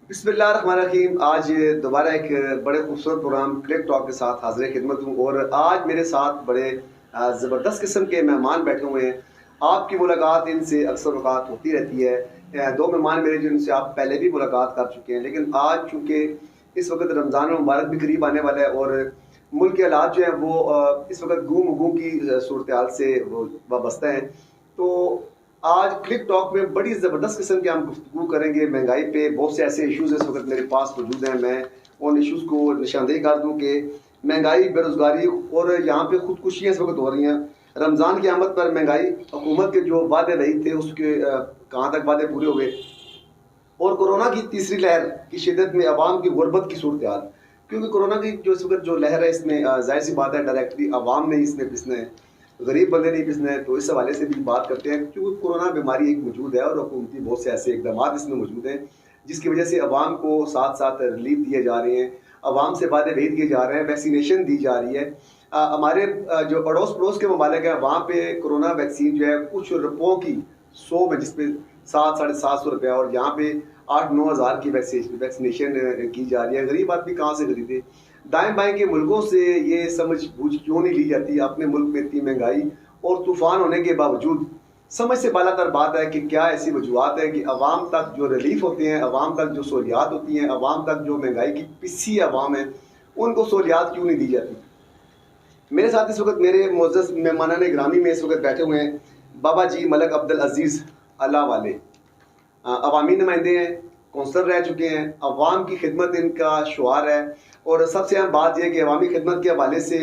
बिस्मिल्लाहिर्रहमानिर्रहीम। आज दोबारा एक बड़े खूबसूरत प्रोग्राम क्लिक टॉक के साथ हाजिर खिदमत हूँ और आज मेरे साथ बड़े ज़बरदस्त किस्म के मेहमान बैठे हुए हैं। आपकी मुलाकात इनसे अक्सर मुलाकात होती रहती है। दो मेहमान मेरे जिनसे आप पहले भी मुलाकात कर चुके हैं, लेकिन आज चूँकि इस वक्त रमज़ान मुबारक भी करीब आने वाला है और मुल्क के हालात जो हैं वो इस वक्त गूम गूम की सूरत हाल से वो वाबस्ता हैं। तो आज क्लिक टॉक में बड़ी ज़बरदस्त किस्म के हम गुफ्तगू करेंगे महंगाई पे। बहुत से ऐसे इश्यूज़ इस वक्त मेरे पास मौजूद हैं। मैं उन इश्यूज़ को निशानदेही कर दूँ कि महंगाई, बेरोज़गारी और यहाँ पे खुदकुशियाँ इस वक्त हो रही हैं। रमज़ान की आमद पर महंगाई, हुकूमत के जो वादे रही थे उसके कहाँ तक वादे पूरे हुए, और कोरोना की तीसरी लहर की शिद्दत में अवाम की गुर्बत की सूरत हाल। क्योंकि कोरोना की जो इस वक्त जो लहर है इसमें जाहिर सी बात है डायरेक्टली अवाम ने इसमें पिसना है, गरीब बंदे नहीं पिसना है। तो इस हवाले से भी बात करते हैं, क्योंकि कोरोना बीमारी एक मौजूद है और हुकूमती बहुत से ऐसे इकदाम इसमें मौजूद हैं जिसकी वजह से अवाम को साथ साथ रिलीफ दिए जा रहे हैं, अवाम से वादे भेज दिए जा रहे हैं, वैक्सीनेशन दी जा रही है। हमारे जो अड़ोस पड़ोस के ममालिक हैं वहाँ पे कोरोना वैक्सीन जो है कुछ रुपयों की 100 में, जिसपे 700-750 रुपया, और यहाँ पे 8-9 हज़ार की वैक्सीनेशन की जा रही है। गरीब आदमी कहाँ से खरीदे? दाएं बाएं के मुल्कों से ये समझ बूझ क्यों नहीं ली जाती? अपने मुल्क में इतनी महंगाई और तूफान होने के बावजूद समझ से बालातर बात है कि क्या ऐसी वजूहत है कि अवाम तक जो रिलीफ होते हैं, अवाम तक जो सहूलियात होती हैं, अवाम तक जो महंगाई की पिसी अवाम है उनको सहूलियात क्यों नहीं दी जाती? मेरे साथ इस वक्त मेरे मोअज़्ज़ज़ मेहमानान गिरामी में इस वक्त बैठे हुए हैं बाबा जी मलिक अब्दुल अजीज़ अल्लाह वाले। अवामी नुमाइंदे हैं, कौंसलर रह चुके हैं, अवाम की खिदमत इनका शुआर है। और सबसे अहम बात यह कि अवामी खिदमत के हवाले से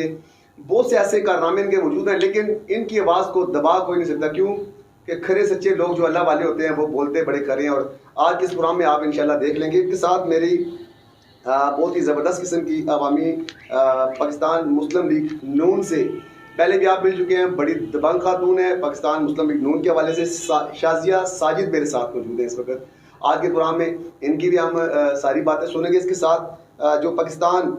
बहुत से ऐसे कारनामे इनके मौजूद हैं, लेकिन इनकी आवाज़ को दबा कोई नहीं सकता। क्यों कि खरे सच्चे लोग जो अल्लाह वाले होते हैं वो बोलते बड़े करें। और आज के इस प्रोग्राम में आप इंशाल्लाह देख लेंगे। इनके साथ मेरी बहुत ही ज़बरदस्त किस्म की अवामी पाकिस्तान मुस्लिम लीग नून से पहले भी आप मिल चुके हैं, बड़ी दबंग खातून है। पाकिस्तान मुस्लिम लीग नून के हवाले से शाजिया साजिद मेरे साथ मौजूद है इस वक्त। आज के प्रोग्राम में इनकी भी हम सारी बातें सुनेंगे। इसके साथ जो पाकिस्तान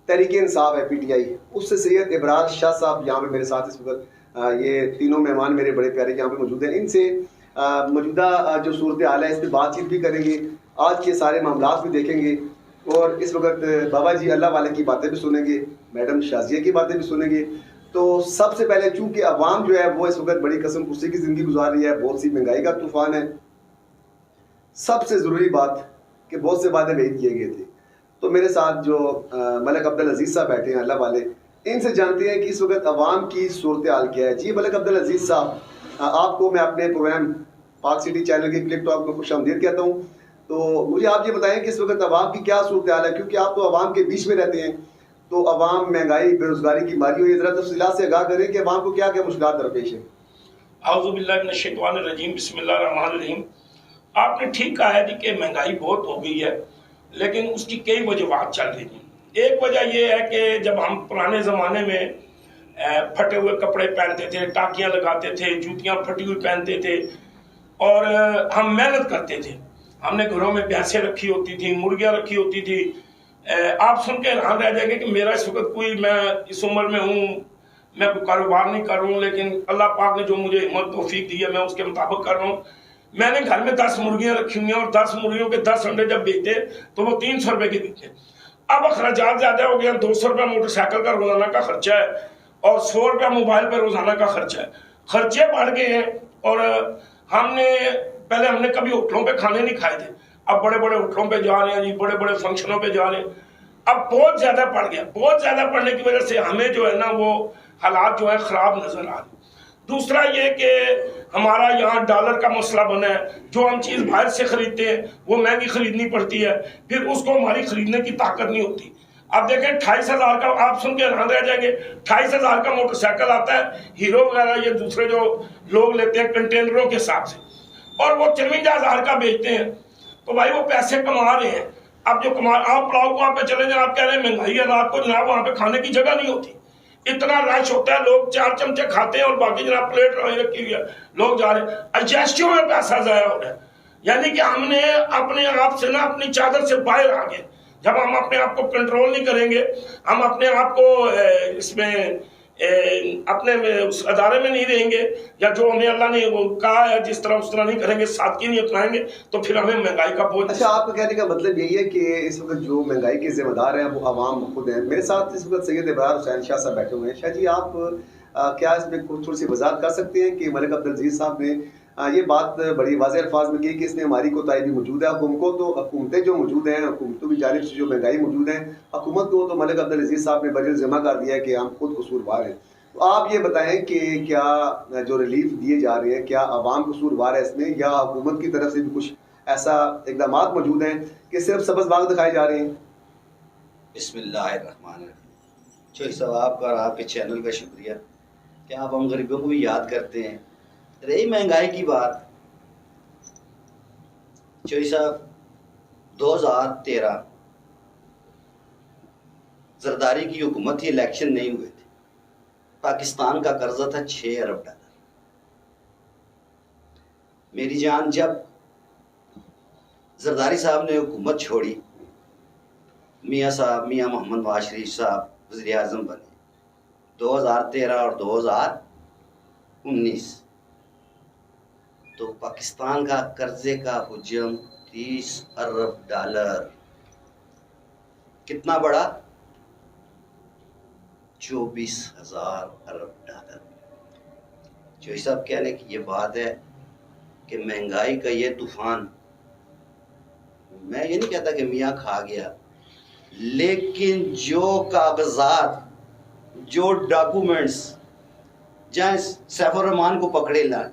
तहरीक इंसाफ है PTI, उससे सैयद इबरार शाह साहब यहाँ पे मेरे साथ इस वक्त ये तीनों मेहमान मेरे बड़े प्यारे यहाँ पे मौजूद हैं। इनसे मौजूदा जो सूरत हाल है इस पर बातचीत भी करेंगे, आज के सारे मामला भी देखेंगे। और इस वक्त बाबा जी अल्लाह वाले की बातें भी सुनेंगे, मैडम शाजिया की बातें भी सुनेंगे। तो सबसे पहले चूंकि अवाम जो है वो इस वक्त बड़ी कसम खुशी की ज़िंदगी गुजार रही है, बहुत सी महंगाई का तूफान है। सबसे ज़रूरी बात कि बहुत से वादे भेज किए गए थे। तो मेरे साथ जो मलिक अब्दुल अजीज़ साहब बैठे हैं अल्लाह वाले, इनसे जानते हैं कि इस वक्त अवाम की सूरत हाल क्या है। जी मलिक अब्दुल अजीज़ साहब, आपको मैं अपने प्रोग्राम पाक सिटी चैनल के क्लिक टॉक में खुशामदीद कहता हूँ। तो मुझे आप ये बताएं कि इस वक्त अवाम की क्या सूरत हाल है, क्योंकि आप तो अवाम के बीच में रहते हैं। तो अवाम महंगाई, बेरोजगारी की मारी हुई, ज़रा तफसीलात से आगाह करें कि अवाम को क्या क्या मुश्किलात दरपेश है। आऊज़ुबिल्लाहि मिनश्शैतानिर्रजीम, बिस्मिल्लाहिर्रहमानिर्रहीम। आपने ठीक कहा है कि महंगाई बहुत हो गई है, लेकिन उसकी कई वजूहत चल रही हैं। एक वजह यह है कि जब हम पुराने ज़माने में फटे हुए कपड़े पहनते थे, टाकियाँ लगाते थे, जूतियाँ फटी हुई पहनते थे और हम मेहनत करते थे। हमने घरों में भैंसें रखी होती थी, मुर्गियाँ रखी होती थी। आप सुन के हैरान रह जाएंगे कि मेरा इस वक्त कोई, मैं इस उम्र में हूँ, मैं कोई कारोबार नहीं कर रहा हूँ, लेकिन अल्लाह पाक ने जो मुझे हिम्मत तौफीक दी है मैं उसके मुताबिक कर रहा हूँ। मैंने घर में 10 मुर्गियाँ रखी हुई हैं और 10 मुर्गियों के 10 अंडे जब बेचते तो वो 300 रुपये के बिकते। अब खर्चात ज़्यादा हो गया, 200 रुपया मोटरसाइकिल का रोज़ाना का खर्चा है और 100 रुपया मोबाइल पर रोज़ाना का खर्चा है। खर्चे बढ़ गए हैं और पहले हमने कभी होटलों पे खाने नहीं खाए थे, अब बड़े बड़े होटलों पे जा रहे हैं जी, बड़े बड़े फंक्शनों पे जा रहे हैं। अब बहुत ज़्यादा बढ़ गया। बहुत ज़्यादा बढ़ने की वजह से हमें जो है ना वो हालात जो है ख़राब नज़र आ रहे। दूसरा ये कि हमारा यहाँ डॉलर का मसला बना है, जो हम चीज़ बाहर से खरीदते हैं वो महंगी खरीदनी पड़ती है, फिर उसको हमारी खरीदने की ताकत नहीं होती। अब देखें 28,000 का, आप सुन के हैरान रह जाएंगे, 28,000 का मोटरसाइकिल आता है, हीरो वगैरह ये दूसरे जो लोग लेते हैं कंटेनरों के हिसाब से, और वो 53,000 का बेचते हैं। तो भाई वो पैसे कमा रहे हैं। अब जो कमा, आप प्लाव वहाँ पे चले जाए, आप कह रहे हैं महंगाई है, रात को जनाब वहाँ पे खाने की जगह नहीं होती, इतना रश होता है, लोग 4 चमचे खाते हैं और बाकी जनाब प्लेट रखी हुई है, लोग जा रहे हैं, अजैस्टियों में पैसा ज़ाया हो रहा है। यानी कि हमने अपने आप से ना अपनी चादर से बाहर आ गए। जब हम अपने आप को कंट्रोल नहीं करेंगे, हम अपने आप को इसमें अपने में उस अदारे में नहीं रहेंगे, या जो हमें अल्लाह ने वो कहा है जिस तरह उस तरह नहीं करेंगे, सादगी नहीं अपनाएंगे, तो फिर हमें महंगाई का बोझ। अच्छा, आपका कहने का मतलब यही है कि इस वक्त जो महंगाई के जिम्मेदार हैं वो आवाम खुद हैं। मेरे साथ इस वक्त सैयद इब्रार हुसैन शाह साहब बैठे हुए हैं। शाह जी, आप क्या इसमें कुछ थोड़ी सी वजाहत कर सकते हैं कि मलिक अब्दुल अजीज साहब ने ये बात बड़ी वाज़ेह अल्फाज में की कि इसमें हमारी कोताही भी मौजूद है। हुकूमतें जो मौजूद हैं, हुकूमतों की जानिब से जो महंगाई मौजूद है, हुकूमत को तो मलिक अब्दुल अजीज साहब ने बजट जमा कर दिया है कि हम खुद कसूरवार हैं। तो आप ये बताएं कि क्या जो रिलीफ दिए जा रहे हैं, क्या आवाम कसूरवार है इसमें, या हुकूमत की तरफ से भी कुछ ऐसा इकदाम मौजूद हैं कि सिर्फ सबज बाग दिखाए जा रहे हैं? बिस्मिल्लाहिर्रहमानिर्रहीम। चौधरी साहब, आपका और आपके चैनल का शुक्रिया कि आप हम गरीबों को भी याद करते हैं। रही महंगाई की बात, चौधरी साहब 2013 जरदारी की हुकूमत थी, इलेक्शन नहीं हुए थे। पाकिस्तान का कर्जा था 6 अरब डॉलर। मेरी जान, जब जरदारी साहब ने हुकूमत छोड़ी, मियाँ मोहम्मद नवाज शरीफ साहब वज़ीर आज़म बने 2013 और 2019, तो पाकिस्तान का कर्जे का हुजम 30 अरब डॉलर। कितना बड़ा? 24,000 अरब डॉलर। जो सब कहने की ये बात है कि महंगाई का ये तूफान, मैं ये नहीं कहता कि मियाँ खा गया, लेकिन जो कागजात, जो डॉक्यूमेंट्स, जहाँ सैफुर रहमान को पकड़े लाए,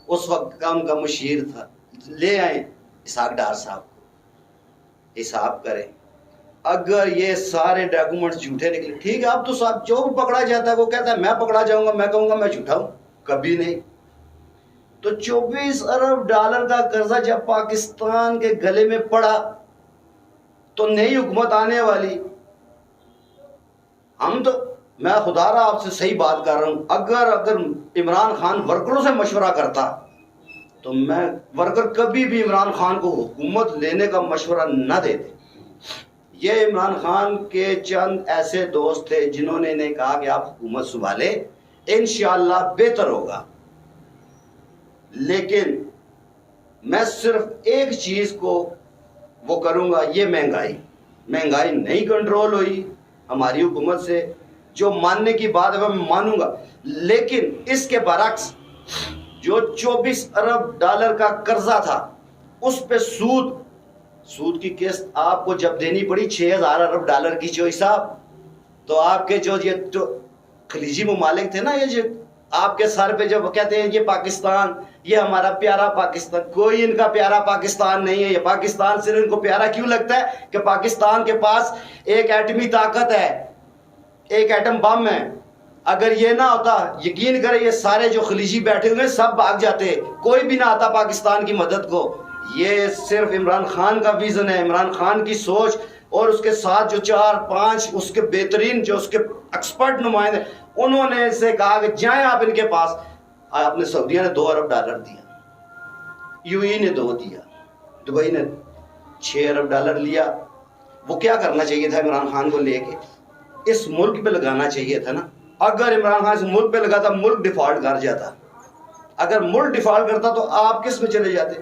उस वक्त का उनका मुशीर था, ले आए इसहाक डार साहब को, हिसाब करें। अगर ये सारे डॉक्यूमेंट्स झूठे निकले, ठीक है, अब तो साहब जो भी पकड़ा जाता है वो कहता है मैं पकड़ा जाऊंगा, मैं कहूंगा मैं झूठा हूं, कभी नहीं। तो 24 अरब डॉलर का कर्जा जब पाकिस्तान के गले में पड़ा, तो नई हुकूमत आने वाली, हम तो, मैं खुदारा आपसे सही बात कर रहा हूं, अगर इमरान खान वर्करों से मशवरा करता, तो मैं वर्कर कभी भी इमरान खान को हुकूमत लेने का मशवरा न देते। ये इमरान खान के चंद ऐसे दोस्त थे जिन्होंने इन्हें कहा कि आप हुकूमत संभाले, इंशाअल्लाह बेहतर होगा। लेकिन मैं सिर्फ एक चीज को वो करूंगा, ये महंगाई नहीं कंट्रोल हुई हमारी हुकूमत से, जो मानने की बात है मैं मानूंगा। लेकिन इसके बरक्स जो 24 अरब डॉलर का कर्जा था, उस पे सूद की किस्त आपको जब देनी पड़ी 6,000 अरब डॉलर की, चौधरी साहब, तो आपके जो खलीजी ममालिक थे ना, ये जो आपके सर पे जब कहते हैं ये पाकिस्तान, ये हमारा प्यारा पाकिस्तान, कोई इनका प्यारा पाकिस्तान नहीं है। ये पाकिस्तान सिर्फ इनको प्यारा क्यों लगता है कि पाकिस्तान के पास एक एटमी ताकत है, एक एटम बम है। अगर ये ना होता, यकीन करें, ये सारे जो खलीजी बैठे हुए सब भाग जाते, कोई भी ना आता पाकिस्तान की मदद को। ये सिर्फ इमरान खान का विजन है, इमरान खान की सोच, और उसके साथ जो 4-5 उसके बेहतरीन जो उसके एक्सपर्ट नुमाइंदे, उन्होंने इससे कहा कि जाएं आप इनके पास। आपने सऊदिया ने 2 अरब डॉलर दिया, यूएई ने 2 दिया, दुबई ने 6 अरब डॉलर लिया। वो क्या करना चाहिए था इमरान खान को लेके? इस मुल्क पे लगाना चाहिए था ना। अगर इमरान खान इस मुल्क पे लगाता, मुल्क डिफॉल्ट कर जाता। अगर मुल्क डिफॉल्ट करता तो आप किस में चले जाते?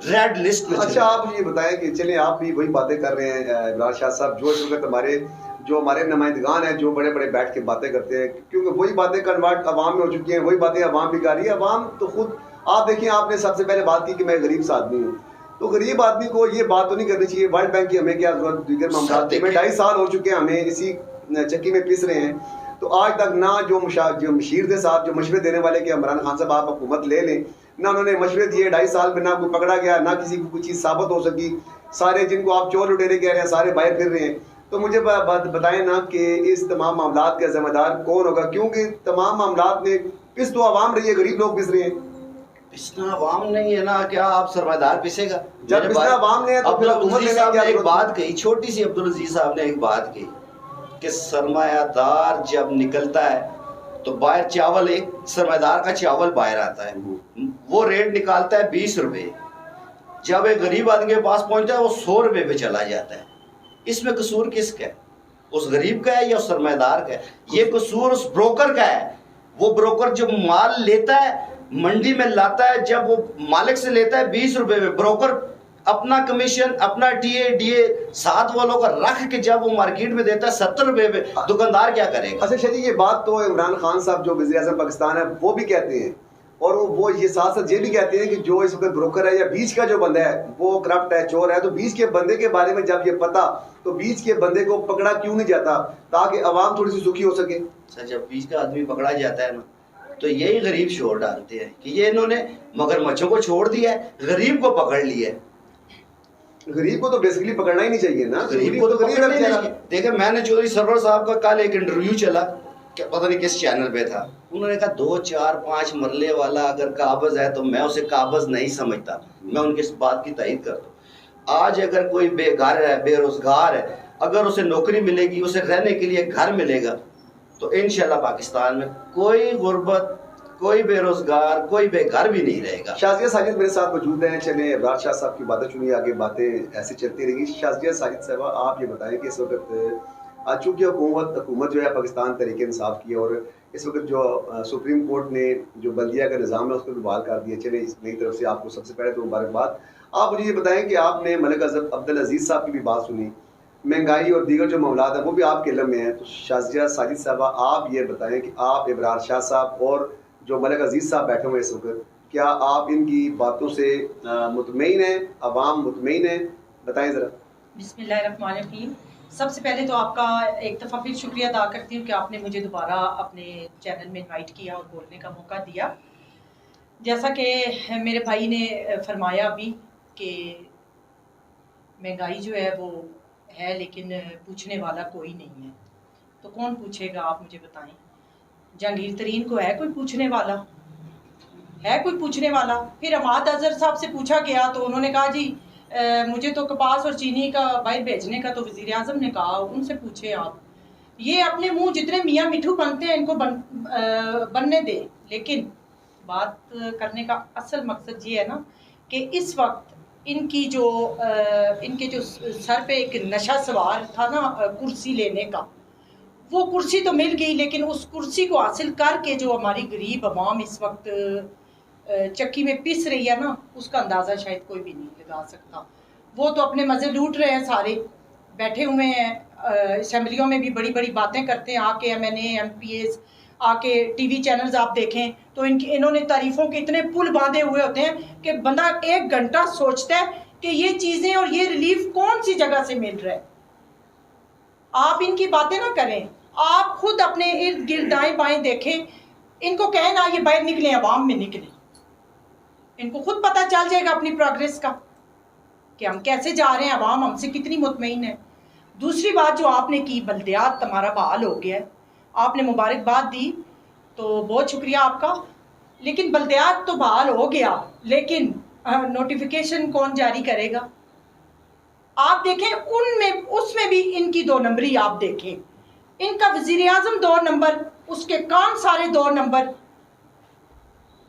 रेड लिस्ट में। अच्छा, आप ये बताएं कि चलिए आप भी वही बातें कर रहे हैं इब्रार शाह साहब, जो इस वक्त हमारे नुमाइंदगान हैं, जो बड़े बड़े बैठ के बातें करते हैं, क्योंकि वही बातें कन्वर्ट अवाम में हो चुकी हैं, वही बातें अवाम भी कर रही है। अवाम तो खुद, आप देखिए, आपने सबसे पहले बात की कि मैं गरीब सा आदमी हूँ, तो गरीब आदमी को ये बात तो नहीं करनी चाहिए। वर्ल्ड बैंक की हमें क्या जरूरत, दीगर मामला में 2.5 साल हो चुके हैं, हमें इसी चक्की में पिस रहे हैं। तो आज तक ना जो मशीर के साथ जो मशवरे देने वाले कि इमरान खान साहब आप हुकूमत ले लें, ना उन्होंने मशवरे दिए 2.5 साल में, ना कोई पकड़ा गया, ना किसी को कोई चीज़ साबित हो सकी। सारे जिनको आप चोर लुटेरे कह रहे हैं सारे बाहर फिर रहे हैं। तो मुझे बताएं ना कि इस तमाम मामलात का जिम्मेदार कौन होगा, क्योंकि तमाम मामलात में पिस तो आवाम रही है, गरीब लोग पिस रहे हैं। पिसना आवाम नहीं है ना, क्या आप सरमादार पिसेगा? जब पिसना आवाम ने तो फिर हुकूमत लेने की एक बात कही, छोटी सी अब्दुल अजीज साहब ने एक बात कही कि सरमायादार जब निकलता है तो बाहर चावल, एक सरमायादार का चावल बाहर आता है, वो रेट निकालता है 20 रुपए, जब एक गरीब आदमी के पास पहुंचता है वो 100 रुपए पे चला जाता है। इसमें कसूर किसका है? उस गरीब का है या उस सरमाएदार का है? ये कसूर उस ब्रोकर का है। वो ब्रोकर जो माल लेता है, मंडी में लाता है, जब वो मालिक से लेता है 20 रुपए में, ब्रोकर अपना कमीशन, अपना टीए डीए साथ वालों का रख के जब वो मार्केट में देता है 70 रुपए में, दुकानदार क्या करेगा? अच्छा शाह जी, ये बात तो इमरान खान साहब जो वज़ीर आज़म पाकिस्तान है वो भी कहते हैं, और वो ये साथ साथ ये भी कहते हैं कि जो इस वक्त ब्रोकर है या बीच का जो बंदा है वो करप्ट है, चोर है, तो बीच के बंदे के बारे में जब ये पता, तो बीच के बंदे को पकड़ा क्यों नहीं जाता ताकि अवाम थोड़ी सी सुखी हो सके? सर, जब बीच का आदमी पकड़ा जाता है ना, तो यही गरीब शोर डालते हैं कि ये इन्होंने मगरमच्छों को छोड़ दिया है, गरीब को पकड़ लिया है। गरीब को तो बेसिकली पकड़ना ही नहीं चाहिए ना, गरीब को तो पकड़ना ही नहीं। देखिए, मैंने चौधरी सरवर साहब का कल एक इंटरव्यू चला, पता नहीं किस चैनल पे था, उन्होंने कहा 2 4 5 मरले वाला अगर काबज है तो मैं उसे काबज नहीं समझता। मैं उनकी इस बात की तायद करता हूँ। आज अगर कोई बेघर है, बेरोजगार है, अगर उसे नौकरी मिलेगी, उसे रहने के लिए घर मिलेगा, तो इंशाल्लाह पाकिस्तान में कोई गुर्बत, कोई बेरोजगार, कोई बेघर भी नहीं रहेगा। शाज़िया साजिद मेरे साथ मौजूद हैं। चले इमरान शाह साहब की बातें सुनिए, आगे बातें ऐसे चलती रहेंगी। शाज़िया साजिद साहबा, आप ये बताएं कि इस वक्त चूँकि हुकूमत जो है पाकिस्तान तहरीक इंसाफ की, और इस वक्त जो सुप्रीम कोर्ट ने जो बल्दिया का निज़ाम है उसको भी बहाल कर दिया। चले इस नई तरफ से आपको सबसे पहले तो मुबारकबाद। आप मुझे ये बताएं कि आपने मलिक अब्दुल अजीज़ साहब की भी बात सुनी, महंगाई और दीगर जो मामलात हैं वो भी आपके इल्म में है। तो शाज़िया साजिद साहबा, आप ये बताएं कि आप इमरान शाह साहब और जो मलिक अजीज़ साहब बैठे हुए इस वक्त, क्या आप इनकी बातों से मुतमईन हैं, अवाम मुतमईन है? बताएं ज़रा। बिस्मिल्लाहिर्रहमानिर्रहीम। सबसे पहले तो आपका एक दफ़ा फिर शुक्रिया अदा करती हूँ कि आपने मुझे दोबारा अपने चैनल में इनवाइट किया और बोलने का मौका दिया। जैसा कि मेरे भाई ने फरमाया अभी कि महंगाई जो है वो है, लेकिन पूछने वाला कोई नहीं है, तो कौन पूछेगा आप मुझे बताएं? जहांगीर तरीन को है कोई पूछने वाला? है कोई पूछने वाला? फिर अमाद अजहर साहब से पूछा गया तो उन्होंने कहा जी मुझे तो कपास और चीनी का बाहर भेजने का तो वज़ीर आज़म ने कहा, उनसे पूछे आप। ये अपने मुंह जितने मियाँ मिठू बनते हैं इनको बनने दे, लेकिन बात करने का असल मकसद ये है ना कि इस वक्त इनके जो सर पे एक नशा सवार था ना कुर्सी लेने का, वो कुर्सी तो मिल गई, लेकिन उस कुर्सी को हासिल करके जो हमारी गरीब अवाम इस वक्त चक्की में पिस रही है ना, उसका अंदाज़ा शायद कोई भी नहीं लगा सकता। वो तो अपने मज़े लूट रहे हैं, सारे बैठे हुए हैं असेंबलियों में भी बड़ी बड़ी बातें करते हैं, आके MNA MPs आके TV चैनल्स आप देखें तो इन्होंने तारीफ़ों के इतने पुल बांधे हुए होते हैं कि बंदा 1 घंटा सोचता है कि ये चीज़ें और ये रिलीफ कौन सी जगह से मिल रहा है। आप इनकी बातें ना करें, आप खुद अपने इर्द गिर्द दाएं बाएं देखें, इनको कहें ना ये बाहर निकले, अवाम में निकले, इनको खुद पता चल जाएगा अपनी प्रोग्रेस का कि हम कैसे जा रहे हैं, अवाम हमसे कितनी मुतमईन है। दूसरी बात जो आपने की, बल्दियात हमारा बहाल हो गया है, आपने मुबारकबाद दी तो बहुत शुक्रिया आपका, लेकिन बल्दियात तो बहाल हो गया, लेकिन नोटिफिकेशन कौन जारी करेगा? आप देखें उनमें, उसमें भी इनकी 2 नंबरी आप देखें, इनका वज़ीर आज़म 2 नंबर, उसके काम सारे 2 नंबर।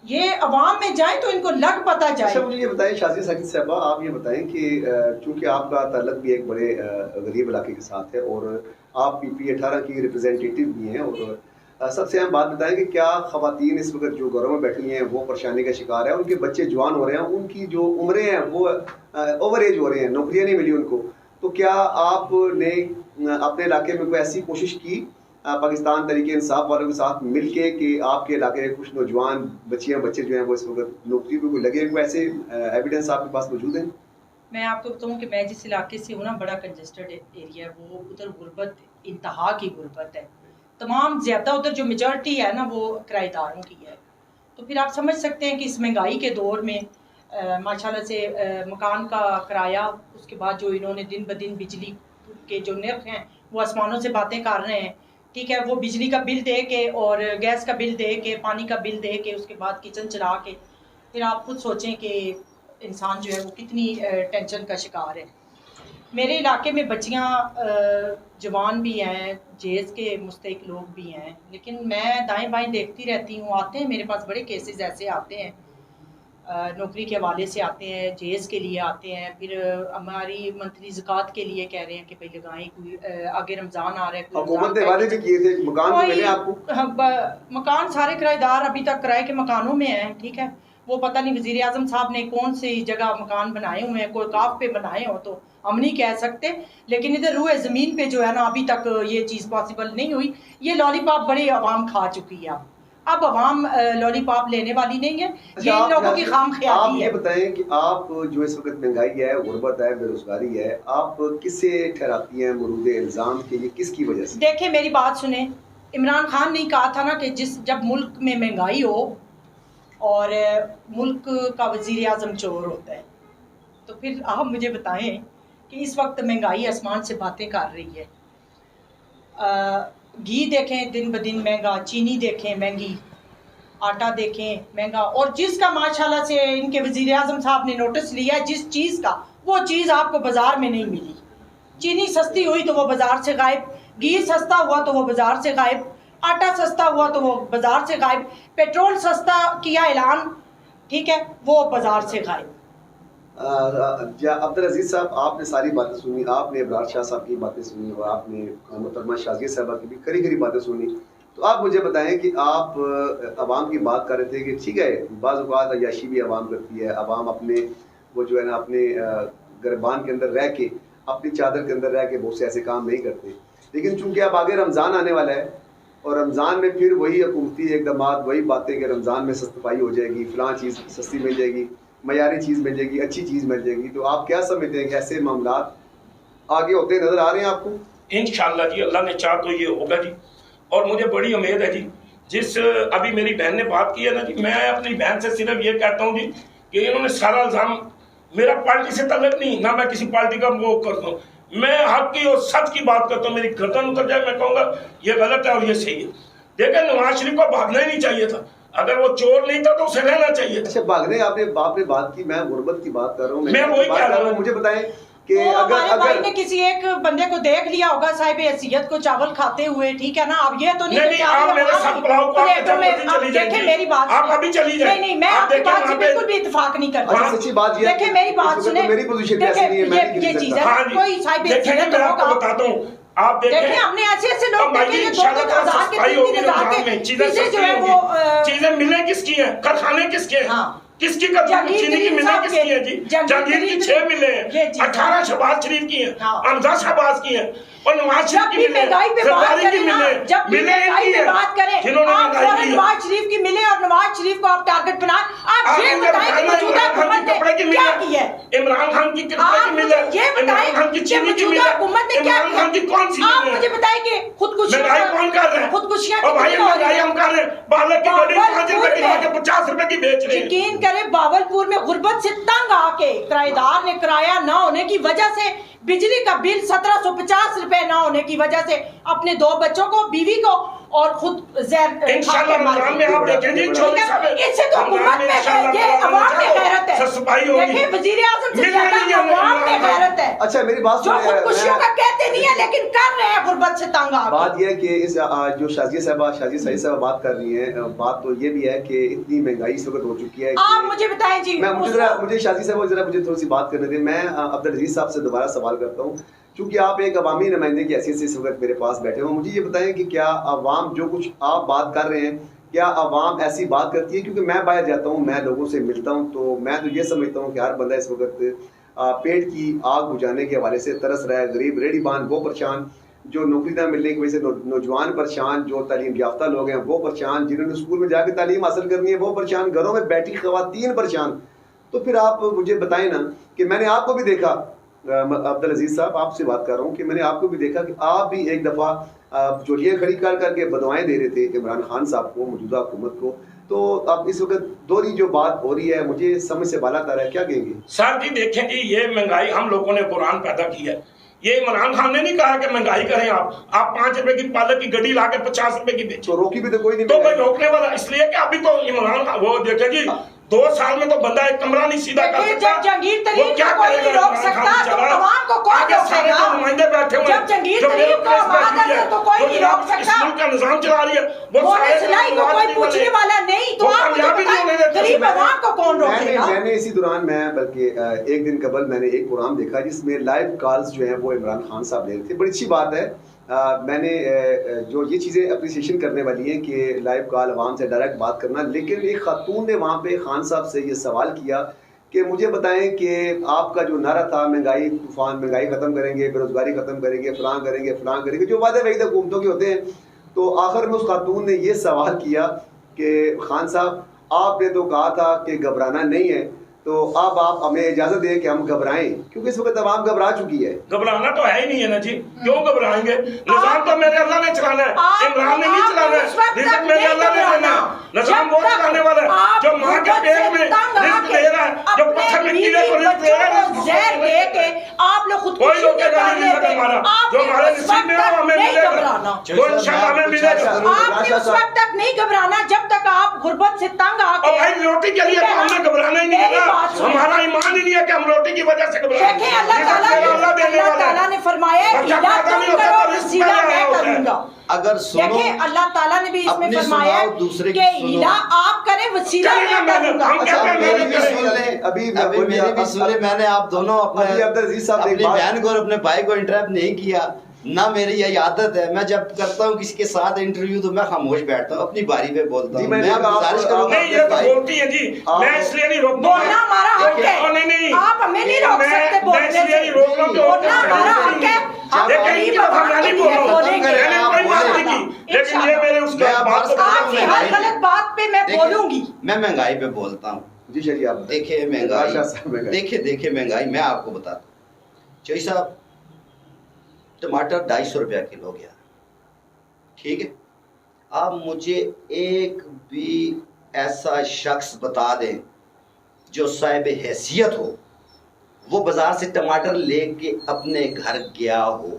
ये अवाम में जाए तो इनको लग पता जाए। अच्छा, मुझे ये बताएं शाज़िया साजिद साहबा, आप ये बताएं कि चूंकि आपका ताल्लुक भी एक बड़े गरीब इलाके के साथ है और आप PP18 की रिप्रेजेंटेटिव भी हैं, और सबसे अहम बात बताएं कि क्या ख़वातीन इस वक्त जो घरों में बैठी हैं वो परेशानी का शिकार है, उनके बच्चे जवान हो रहे हैं, उनकी जो उम्रें हैं वो ओवर एज हो रही हैं, नौकरियाँ नहीं मिली उनको, तो क्या आपने अपने इलाके में कोई ऐसी कोशिश की पाकिस्तान तरीके इंसाफ वालों के साथ मिलके कि आपके इलाके में कुछ नौजवान बच्चियां बच्चे जो हैं वो इस वक्त नौकरी पे कोई लगे, कोई ऐसे एविडेंस आपके पास मौजूद हैं? मैं आपको बताऊं कि मैं जिस इलाके से हूँ ना, बड़ा कंजेस्टेड एरिया है वो, उधर गुर्बत इंतहा की गुर्बत है, तमाम ज़्यादा उधर जो मेजॉरिटी है ना वो किराएदारों की है। तो फिर आप समझ सकते हैं कि इस महंगाई के दौर में माशाल्लाह से मकान का किराया, उसके बाद जो इन्होंने दिन ब दिन बिजली के जो निर्ख हैं वो आसमानों से बातें कर रहे हैं, ठीक है, वो बिजली का बिल दे के और गैस का बिल दे के, पानी का बिल दे के, उसके बाद किचन चला के, फिर आप खुद सोचें कि इंसान जो है वो कितनी टेंशन का शिकार है। मेरे इलाके में बच्चियां जवान भी हैं, जेज के मुस्तहिक लोग भी हैं, लेकिन मैं दाएं बाएं देखती रहती हूँ, आते हैं मेरे पास बड़े केसेस ऐसे आते हैं। नौकरी के हवाले से आते हैं, जेएस के लिए आते हैं, फिर हमारी मंथली ज़कात के लिए कह रहे हैं कि भाई लगाएं, कोई आगे रमज़ान आ रहा है, हुकूमत ने वादे भी किए थे मकान तो मिले आपको? मकान सारे किराएदार अभी तक किराए के मकानों में हैं, ठीक है। वो पता नहीं वज़ीर आज़म साहब ने कौन सी जगह मकान बनाए हुए हैं, कोई काफ पे बनाए हो तो हम नहीं कह सकते, लेकिन इधर रूए ज़मीन पे जो है ना अभी तक ये चीज़ पॉसिबल नहीं हुई। ये लॉलीपॉप बड़ी आवाम खा चुकी है, अब आवाम लॉलीपॉप लेने वाली नहीं है। ये इन लोगों की खामख्याली है। आप ये बताएं कि आप जो इस वक्त महंगाई है, गुर्बत है, बेरोजगारी है, आप किससे ठहराती हैं मरूद इल्ज़ाम के ये किसकी वजह से? देखिए मेरी बात सुने, इमरान खान ने कहा था ना कि जब मुल्क में महंगाई हो और मुल्क का वज़ीर आज़म चोर होता है, तो फिर आप मुझे बताएं कि इस वक्त महंगाई आसमान से बातें कर रही है। घी देखें दिन ब दिन महंगा, चीनी देखें महंगी, आटा देखें महंगा, और जिसका माशाल्लाह से इनके वज़ीर आज़म साहब ने नोटिस लिया है जिस चीज़ का, वो चीज़ आपको बाज़ार में नहीं मिली। चीनी सस्ती हुई तो वो बाज़ार से गायब, घी सस्ता हुआ तो वो बाज़ार से गायब, आटा सस्ता हुआ तो वो बाज़ार से गायब, पेट्रोल सस्ता किया ऐलान, ठीक है, वो बाज़ार से गायब। अब्दुल अजीज साहब, आपने सारी बातें सुनी, आपने इब्रार शाह साहब की बातें सुनी और आपने मोहतरमा शाजिया साहबा की भी खरी खरी बातें सुनी, तो आप मुझे बताएं कि आप अवाम की बात कर रहे थे कि ठीक है बाज़ औक़ात अय्याशी भी अवाम करती है, अवाम अपने वो जो है ना अपने गिरबान के अंदर रह के, अपनी चादर के अंदर रह के बहुत से ऐसे काम नहीं करते, लेकिन चूँकि अब आगे रमज़ान आने वाला है और रमज़ान में फिर वही हुकूमती इक़दामात, वही बातें कि रमज़ान में सस्ती हो जाएगी, फ़लाँ चीज़ सस्ती मिल जाएगी, मयारी चीज़ मिल जाएगी, अच्छी चीज़ मिल जाएगी, तो आप क्या समझते हैं कि ऐसे मामला आगे होते नज़र आ रहे हैं आपको? इंशाअल्लाह जी, अल्लाह ने चाहा तो ये होगा जी, और मुझे बड़ी उम्मीद है जी। जिस अभी मेरी बहन ने बात की है ना जी, मैं अपनी बहन से सिर्फ ये कहता हूँ जी कि इन्होंने सारा इल्ज़ाम, मेरा पार्टी से ताल्लुक नहीं, ना मैं किसी पार्टी का वो करता हूँ, मैं हक की और सच की बात करता हूँ। मेरी गर्दन उतर जाए मैं कहूँगा ये गलत है और ये सही है। देखिए नवाज शरीफ को भागना ही नहीं चाहिए था, अगर वो चोर नहीं था तो उसे रहना चाहिए। अच्छा, भागने आपने बात की, मैं गुर्बत की बात कर रहा हूँ, मैं वही कह रहा हूँ। मुझे बताएं कि अगर भाई ने किसी एक बंदे को देख लिया होगा साहिब हैसियत को चावल खाते हुए, ठीक है ना, अब ये तो नहीं आप मेरे साथ पुलाव को देखें मेरी बात, आप अभी चली जाए। नहीं मैं आपकी बात से बिल्कुल भी इत्तेफाक नहीं करता। सच्ची बात ये, देखिए मेरी बात सुने, मेरी पोजीशन ऐसी नहीं है, मैं ये चीज है, कोई साहिब हैसियत मैं आपको बताता हूँ, आप देखें हमने ऐसे लोग देखे जो 2-3 चीजें मिले किसकी है, कारखाने किसके हैं, किसकी चीनी की मिले किसकी है जी? जहांगीर की 6 मिले हैं, 18 शहबाज शरीफ की हैं, हमजा शहबाज की हैं, और नवाज शरीफ की मिले, सरदारी की मिले, मिले इनकी है जिन्होंने महंगाई की। नवाज शरीफ की मिले और नवाज शरीफ को आप टारगेट बनाए। आप ये बताएं कि मौजूदा हुकूमत ने क्या की है? इमरान खान की कपड़े की मिले, इमरान खान की चीनी की मिले, इमरान खान की कौन सी? आप मुझे बताएं कि महंगाई कौन कर रहे हैं? खुदकुशियां और भाई महंगाई हम कर रहे हैं, बालक की गाड़ी 5 रुपए की लाके 50 रुपए की बेच रहे हैं। यकीन करें बावलपुर में गुर्बत से तंग आके किराएदार ने किराया ना होने की वजह से, बिजली का बिल 1750 रुपए ना होने की वजह से अपने 2 बच्चों को, बीवी को और खुद इंशाल्लाह रमजान में आप देखेंगे इससे तो हुकूमत में ये अवाम में गैरत है। देखिए वजीर आज़म से ज्यादा अवाम में गैरत है। अच्छा मेरी बात जो खुदकुशियों का कहते नहीं है लेकिन कर रहे हैं गुर्बत से तंग आके। बात यह है कि इस जो शाजिया साहिबा बात कर रही है, बात तो ये भी है कि इतनी महंगाई इस वक्त हो चुकी है। आप मुझे बताएं जी, मुझे शाजिया साहिबा जरा मुझे थोड़ी सी बात करने दें। मैं अब्दुल अजीज साहब से दोबारा सवाल करता हूँ, क्योंकि आप एक अवामी नुमाइंदे की हैसियत से इस वक्त मेरे पास बैठे हो, मुझे ये बताएं कि क्या अवाम जो कुछ आप बात कर रहे हैं, क्या अवाम ऐसी बात करती है? क्योंकि मैं बाहर जाता हूँ, मैं लोगों से मिलता हूँ, तो मैं तो ये समझता हूँ कि हर बंदा इस वक्त पेट की आग बुझाने के हवाले से तरस रहा है। गरीब रेहड़ीबान वो परेशान, जो नौकरी ना मिलने की वजह से नौजवान परेशान, जो तालीम याफ्ता लोग हैं वो परेशान, जिन्होंने स्कूल में जाकर तालीम हासिल करनी है वो परेशान, घरों में बैठी खवातीन परेशान। तो फिर आप मुझे बताएं ना कि मैंने आपको भी देखा, अब्दुल अजीज साहब आपसे बात कर रहा हूँ, कि मैंने आपको भी देखा कि आप भी एक दफ़ा जोलियाँ खड़ी कर करके बदवाएं दे रहे थे इमरान खान साहब को, मौजूदा हुकूमत को। तो अब इस वक्त दोहरी जो बात हो रही है मुझे समझ से बाला कर रहा है, क्या कहेंगे? सर जी देखें जी, ये महंगाई हम लोगों ने कुरान पैदा की है, ये इमरान खान ने नहीं कहा कि महंगाई करें आप 5 रुपए की पालक की गड्डी लाके 50 रुपए की बेचो। तो रोकी भी तो कोई नहीं, तो कोई रोकने वाला, इसलिए कि अभी तो इमरान वो देखे जी 2 साल में तो बंदा एक कमरा नहीं सीधा कर सकता। जब जहांगीर तरीन को कोई नहीं रोक सकता तो अवाम को कौन रोकेगा? नुमाइंदे बैठे हुए जंगीर जो मेरे तरीन को प्रेस आवाज बैठी है, तो कोई वो नहीं जो रोक इस सकता। मुल्क का निजाम चला रही है, वो मोहम्मद सारे सलाई को कोई पूछने वाला नहीं, तो वो आप मुझे कामयाबी नहीं होने बताएं देते। गरीब आवाम को कौन रोकेगा? मैंने इसी दौरान बल्कि एक दिन कबल मैंने एक प्रोग्राम देखा जिसमें लाइव कॉल्स जो है वो इमरान खान साहब ले रहे थे। बड़ी अच्छी बात है। मैंने जो ये चीज़ें अप्रिसिएशन करने वाली हैं कि लाइव कॉल आवाम से डायरेक्ट बात करना, लेकिन एक खातून ने वहाँ पे खान साहब से ये सवाल किया कि मुझे बताएं कि आपका जो नारा था महंगाई तूफान, महंगाई ख़त्म करेंगे, बेरोज़गारी ख़त्म करेंगे, फलां करेंगे, जो वादे वही हुकूमतों के होते हैं। तो आखिर में उस खातून ने ये सवाल किया कि खान साहब आपने तो कहा था कि घबराना नहीं है, तो अब आप हमें इजाजत दें कि हम घबराएं, क्योंकि इस वक्त आवाम घबरा चुकी है। घबराना तो है ही नहीं है ना जी, क्यों घबराएंगे? निजाम तो मेरे अल्लाह ने चलाना है, इमरान ने नहीं चलाना है। रिज़्क मेरे अल्लाह ने देना है, निजाम वो चलाने वाला है। जो माँ के पेट में रिज़्क दे रहा है, जो पत्थर में कीड़े को रिज़्क दे रहा है, जहर दे के आप लोग खुद कोई रोकेगा नहीं रिज़्क हमारा। जो हमारे नसीब में है वो हमें मिलेगा, वो इंशाअल्लाह हमें मिलेगा। आपने उस वक्त तक नहीं घबराना जब तक आप गुर्बत से तंग आके। और भाई रोटी के लिए तो हमने घबराना ही नहीं है ना, हमारा ईमान ही नहीं है कि हम रोटी की वजह से घबराएं। देखें अल्लाह ताला ने फरमाया बच्चा पैदा नहीं होता तो रिस्क सीधा पैदा मैं होता है। करूंगा। अगर सुनो, देखें अल्लाह ताला ने भी इसमें अपनी फरमाया सुनाओ, दूसरे की कि सुनो। हिला आप करें वसीला करेंगे मैं मैंने, करूंगा। हम अच्छा, कहते हैं मेरी भी मेरी सुन ले। अभी अभी मेरी भी सुन ले। मैंने आप दोनों अभी अपने अब्दुल अजीज साहब अपनी एक बात- बहन को और अपने भाई को इंटरप्ट नहीं किया ना। मेरी यही आदत है, मैं जब करता हूँ किसी के साथ इंटरव्यू तो मैं खामोश बैठता हूँ, अपनी बारी पे बोलता जी, हूँ। मैंने मैं कहा गुजारिश आप- करूंगा नहीं, ये तो भाई, बोलती है जी, मैं इसलिए नहीं रोकता। बोलना हमारा हक है। नहीं, नहीं, आप हमें नहीं रोक सकते बोलने मैं इसलिए नहीं से। रोक रहा हूँ कि और बोलना हमारा हक है। आप लेकिन गरीब इनकी तरफ आवाम मैं के नहीं लिए बोल रहा हूँ। बोलेंगे। मैंने कोई बात नहीं की, लेकिन ये मेरे उसके मैं बात को आपकी हर गलत बात पे मैं देखिए, बोलूंगी। मैं महंगाई पे बोलता हूँ। जी शरी आप देखिए महंगाई, देखिए महंगाई मैं आपको बताता हूँ। चौधरी साहब, टमाटर 250 रुपया किलो गया, ठीक है। आप मुझे एक भी ऐसा शख्स बता दें जो साहिब हैसियत हो, वो बाजार से टमाटर लेके अपने घर गया हो।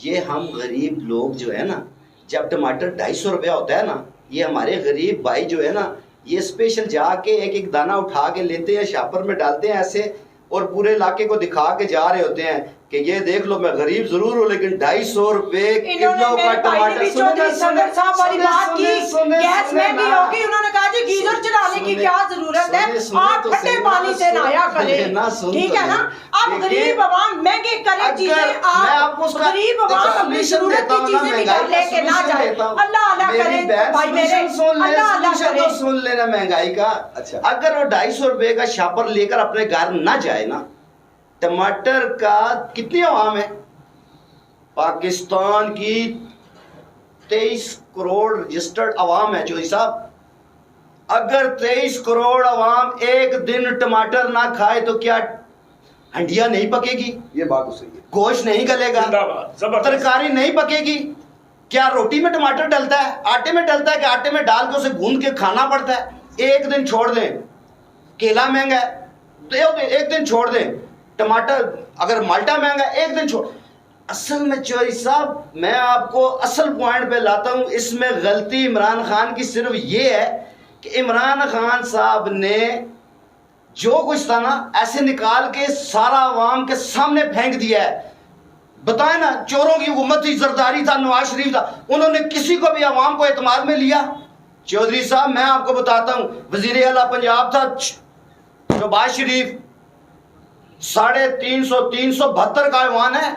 ये हम गरीब लोग जो है ना, जब टमाटर 250 रुपया होता है ना, ये हमारे गरीब भाई जो है ना, ये स्पेशल जाके एक एक दाना उठा के लेते हैं, शापर में डालते हैं ऐसे, और पूरे इलाके को दिखा के जा रहे होते हैं कि ये देख लो मैं गरीब जरूर हूँ लेकिन 250 रुपए किलो का टमाटर। चौधरी सदर साहब वाली बात की, गैस महंगी होगी, उन्होंने कहा जी गीजर चलाने की क्या जरूरत है, आप ठंडे पानी से नहाया करें, ठीक है ना। अब गरीब आवाम महंगे करे चीजें, आप गरीब आवाम अपनी जरूरत की चीजें भी घर लेके ना जाए। अल्लाह अल्लाह करे भाई मेरे, अल्लाह अल्लाह करे। सुन लेना महंगाई का। अच्छा, अगर वो 250 रुपए का शापर लेकर अपने घर ना जाए ना, टमाटर का कितनी आवाम है पाकिस्तान की? 23 करोड़ रजिस्टर्ड आवाम है जो साहब। अगर 23 करोड़ आवाम एक दिन टमाटर ना खाए तो क्या हंडिया नहीं पकेगी? ये बात तो सही है। गोश्त नहीं गलेगा, तरकारी नहीं पकेगी। क्या रोटी में टमाटर डलता है, आटे में डलता है कि आटे में डाल के उसे गूंद के खाना पड़ता है? एक दिन छोड़ दें। केला महंगा है तो एक दिन छोड़ दें। टमाटर, अगर माल्टा महंगा है एक दिन छोड़। असल में चौधरी साहब, मैं आपको असल पॉइंट पे लाता हूं। इसमें गलती इमरान खान की सिर्फ ये है कि इमरान खान साहब ने जो कुछ था ना, ऐसे निकाल के सारा आवाम के सामने फेंक दिया है। बताए ना, चोरों की हुकूमत थी, जरदारी था, नवाज शरीफ था, उन्होंने किसी को भी आवाम को एतमाद में लिया? चौधरी साहब मैं आपको बताता हूं, वजीर आला पंजाब था शहबाज शरीफ, 372 का ऐवान है।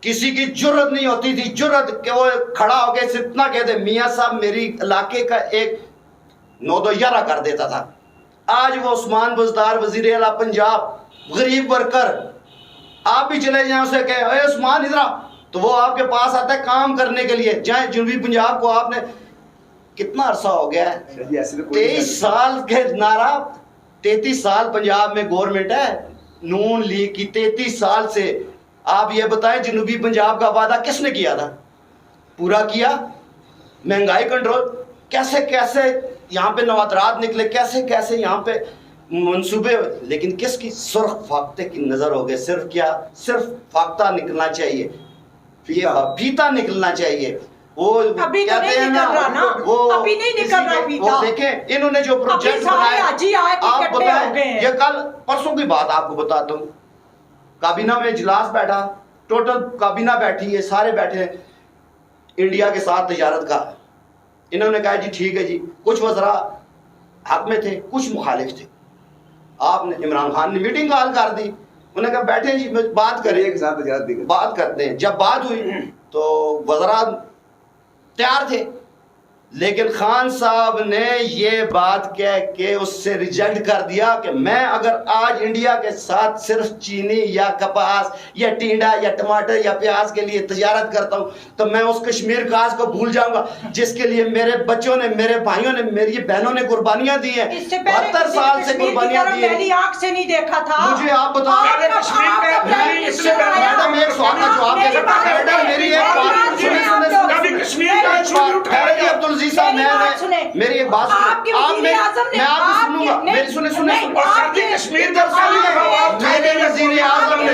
किसी की जुर्रत नहीं होती थी, जुर्रत कि वो खड़ा हो गया सिर्फ इतना कहते मियाँ साहब मेरी इलाके का एक 9-11 कर देता था। आज वो उस्मान बुज़दार वजीर आला पंजाब, गरीब वर्कर, आप भी चले जाए उसे कहे अरे उस्मान इधर, तो वो आपके पास आता है काम करने के लिए। चाहे जनूबी पंजाब को आपने कितना अरसा हो गया है, 23 साल के नारा, 33 साल पंजाब में गवर्नमेंट है नून लीग की, 33 साल से। आप ये बताएं जनूबी पंजाब का वादा किसने किया था, पूरा किया? महंगाई कंट्रोल, कैसे कैसे यहाँ पे नवातरात निकले, कैसे कैसे यहाँ पे मंसूबे, लेकिन किसकी? सुर्ख फाख्ते की नजर हो गए। सिर्फ क्या, सिर्फ फाख्ता निकलना चाहिए, फीता निकलना चाहिए। वो अभी तो नहीं निकल रहा ना, वो अभी नहीं निकल रहा फीता। वो देखें इन्होंने जो प्रोजेक्ट बनाया, आप बताएं, ये कल परसों की बात आपको बताता हूँ, काबीना में इजलास बैठा, टोटल काबीना बैठी है, सारे बैठे हैं इंडिया के साथ तजारत का। इन्होंने कहा जी ठीक है जी, कुछ वज़रा हक में थे, कुछ मुखालिफ थे। आपने इमरान खान ने मीटिंग कॉल कर दी, उन्होंने कहा बैठे जी बात करें, एक साथ बात करते हैं। जब बात हुई तो वज़रा तैयार थे, लेकिन खान साहब ने ये बात कह के उससे रिजेक्ट कर दिया कि मैं अगर आज इंडिया के साथ सिर्फ चीनी या कपास या टींडा या टमाटर या प्याज के लिए तजारत करता हूं तो मैं उस कश्मीर काज को भूल जाऊंगा जिसके लिए मेरे बच्चों ने, मेरे भाइयों ने, मेरी बहनों ने कुर्बानियां दी हैं। 72 साल से कुर्बानियां दी हैं। मेरी आंख से नहीं देखा था। मुझे आप बताओ मैडम, एक सवाल का जवाब दे सकता है मैडम? मेरी एक बात अब्दुल अजीज साहब, मेरी एक बात सुनिए, आप मैं आपकी सुनूंगा, मेरी सुने कश्मीर मेरे वजीर आजम ने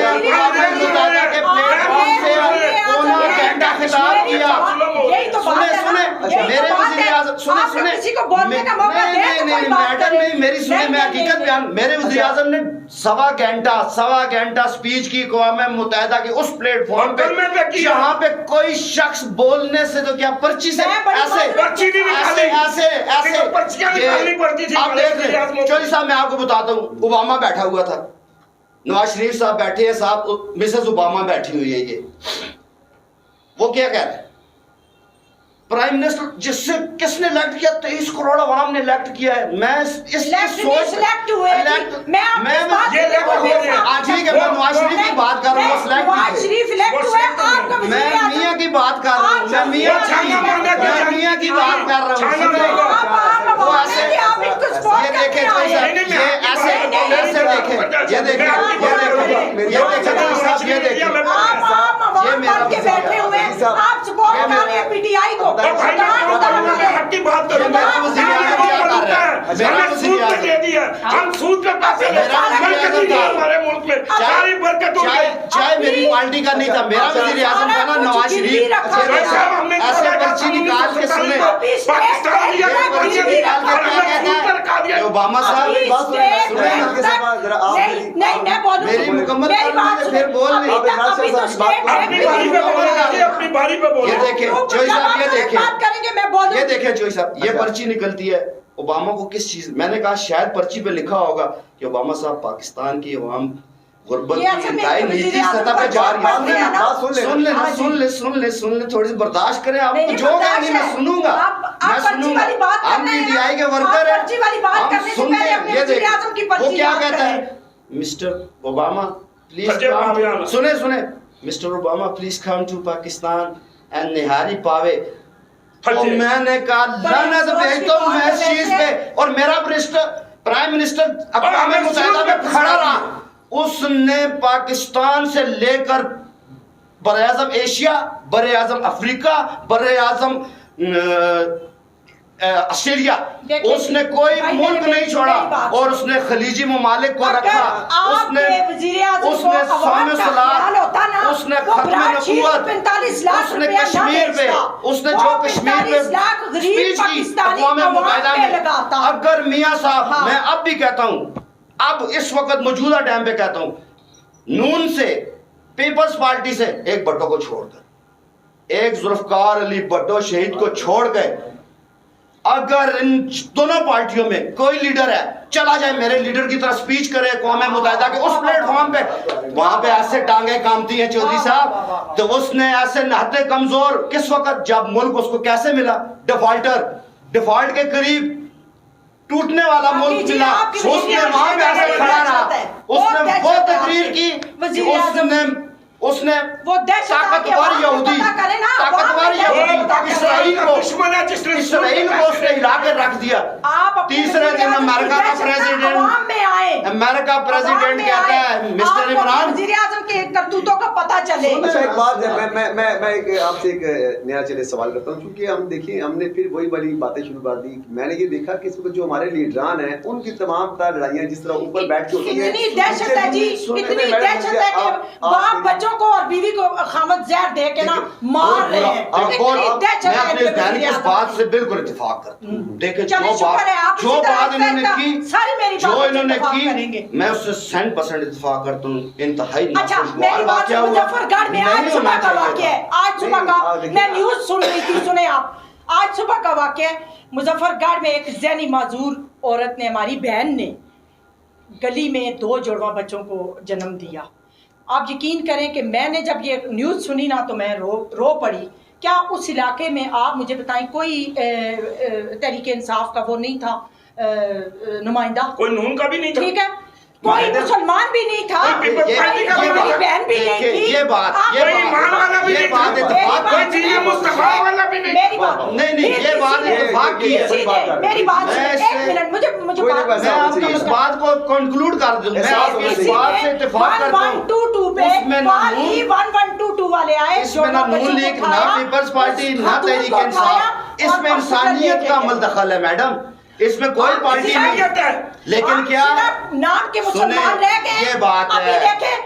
मुतादा के प्लेटफॉर्म से पौना घंटा खिताब किया। सुने मेरे वजीर आजम, सुने नहीं मैडम नहीं, मेरी सुने, मैं हकीकत बयान, मेरे वजीर आजम ने सवा घंटा स्पीच की अक़वाम मुत्तहिदा के उस प्लेटफॉर्म पे जहाँ पे कोई शख्स बोलने से तो क्या पर्ची से चौधरी साहब मैं आपको बताता हूँ, ओबामा बैठा हुआ था, नवाज शरीफ साहब बैठे हैं, साहब मिसेस ओबामा बैठी हुई है, ये वो क्या कह रहे हैं? प्राइम मिनिस्टर जिससे किसने इलेक्ट किया? 23 करोड़ आवाम ने इलेक्ट किया है। मैं ठीक है, मैं नवाज शरीफ की बात कर रहा हूँ, मैं मियाँ की बात कर रहा हूँ, मैं मियाँ की बात कर रहा हूँ। वो ऐसे ये देखे, ये ऐसे देखे, ये देखे, ये देखे, ये मेरा बैठे हुए आप सपोर्ट कर रहे हैं पीटीआई को। चाहे मेरी पार्टी का नहीं था, मेरा वज़ीर आज़म था ना नवाज शरीफ, ऐसे पर्ची निकाल के सुने ओबामा साहब मेरी मुकम्मल फिर बोल नहीं। ये देखे जोई साहब, ये देखे जोई साहब, ये पर्ची निकलती है ओबामा को किस चीज, मैंने कहा शायद पर्ची पे लिखा होगा कि ओबामा साहब पाकिस्तान की अवाम गुर्बत की इंतहाई नीति सतह पे जा रही है। सुन ले थोड़ी सी बर्दाश्त करें, आप जो नहीं मैं सुनूंगा, हम पीटीआई के वर्कर हैं, हम सुन ले। ये देखें वो क्या कहता है, मिस्टर ओबामा प्लीज सुने mister Obama please come to Pakistan and nihari पावे। तो मैंने कहा लानत भेजता हूं मैं इस चीज पे, और मेरा प्राइम मिनिस्टर अक़वाम मुत्तहिदा में खड़ा रहा, उसने पाकिस्तान से लेकर बरे-आज़म एशिया, बरे-आज़म अफ्रीका, बरे-आज़म ऑस्ट्रेलिया, उसने कोई मुल्क नहीं छोड़ा, और उसने खलीजी ममालिक को रखा, उसने सामने सलाह, उसने खत्म नबूवत, उसने कश्मीर पे, उसने जो कश्मीर पे स्पीच की अक़वाम मुत्तहिदा में। अगर मियाँ साहब, मैं अब भी कहता हूँ, अब इस वक्त मौजूदा टाइम पे कहता हूँ, नून से, पीपल्स पार्टी से एक भट्टो को छोड़कर, एक जुल्फ़िकार अली भट्टो शहीद को छोड़ गए, अगर इन दोनों पार्टियों में कोई लीडर है चला जाए मेरे लीडर की तरह स्पीच करे अक़वाम मुत्तहिदा के उस प्लेटफॉर्म पे, वहां पे ऐसे टांगे कामती हैं चौधरी साहब। तो उसने ऐसे नहते कमजोर किस वक्त, जब मुल्क उसको कैसे मिला, डिफॉल्ट के करीब टूटने वाला मुल्क मिला, उसने वहां पे ऐसे खड़ा रहा, उसने वो तकरीर की, उसने वो ताकतवर यहूदी इसराइल को उसने हिला कर रख दिया। तीसरे दिन अमेरिका का प्रेसिडेंट कहता है मिस्टर इमरान, वज़ीर आज़म के करतूतों का पता चले। अच्छा एक बात है, मैं आपसे एक नया चले सवाल करता हूँ, क्योंकि हम देखिए हमने फिर वही बड़ी बातें शुरू कर दी। मैंने ये देखा कि इस वक्त जो हमारे लीडरान हैं उनकी तमाम लड़ाइयाँ जिस तरह ऊपर बैठ के होती है, इतनी दहशत है जी, इतनी दहशत है कि बाप बच्चों बच्चों को और बीवी को खामद जहर दे के ना मार रहे हैं। मैं अपनी बहन की इस बात से बिल्कुल इत्तेफाक करता हूँ। देखिए जो बात इन्होंने की, जो इन्होंने की, मैं उससे 100% इत्तेफाक करता हूँ। इंतहाई अच्छा, मेरी बात मुजफ्फरगढ़ में आज सुबह का वाक़या है, आज सुबह का मैं न्यूज़ सुन रही थी, सुने आप, आज सुबह का वाक़या है मुजफ्फरगढ़ में एक ज़हनी माजूर औरत ने, हमारी बहन ने गली में 2 जुड़वा बच्चों को जन्म दिया। आप यकीन करें कि मैंने जब ये न्यूज़ सुनी ना तो मैं रो पड़ी। क्या उस इलाके में आप मुझे बताएं कोई तहरीक इंसाफ का वो नहीं था नुमाइंदा? कोई नून का भी नहीं था, ठीक है, कोई मुसलमान भी नहीं था, हमारी बहन भी नहीं थी, ये बात मेरी बात इत्तेफाक की है। मेरी बात एक मिनट, मुझे मैं आपकी इस बात को कंक्लूड कर दूं। मैं आपकी इस बात से इत्तेफाक करता हूं। 1122 पे 1122 वाले आए, इसमें ना नून लीग, ना पीपल्स पार्टी, ना तहरीक इंसाफ, इसमें इंसानियत का अमल दखल है मैडम, इसमें कोई पार्टी नहीं। लेकिन क्या नाम के मुसलमान रह गए? ये बात है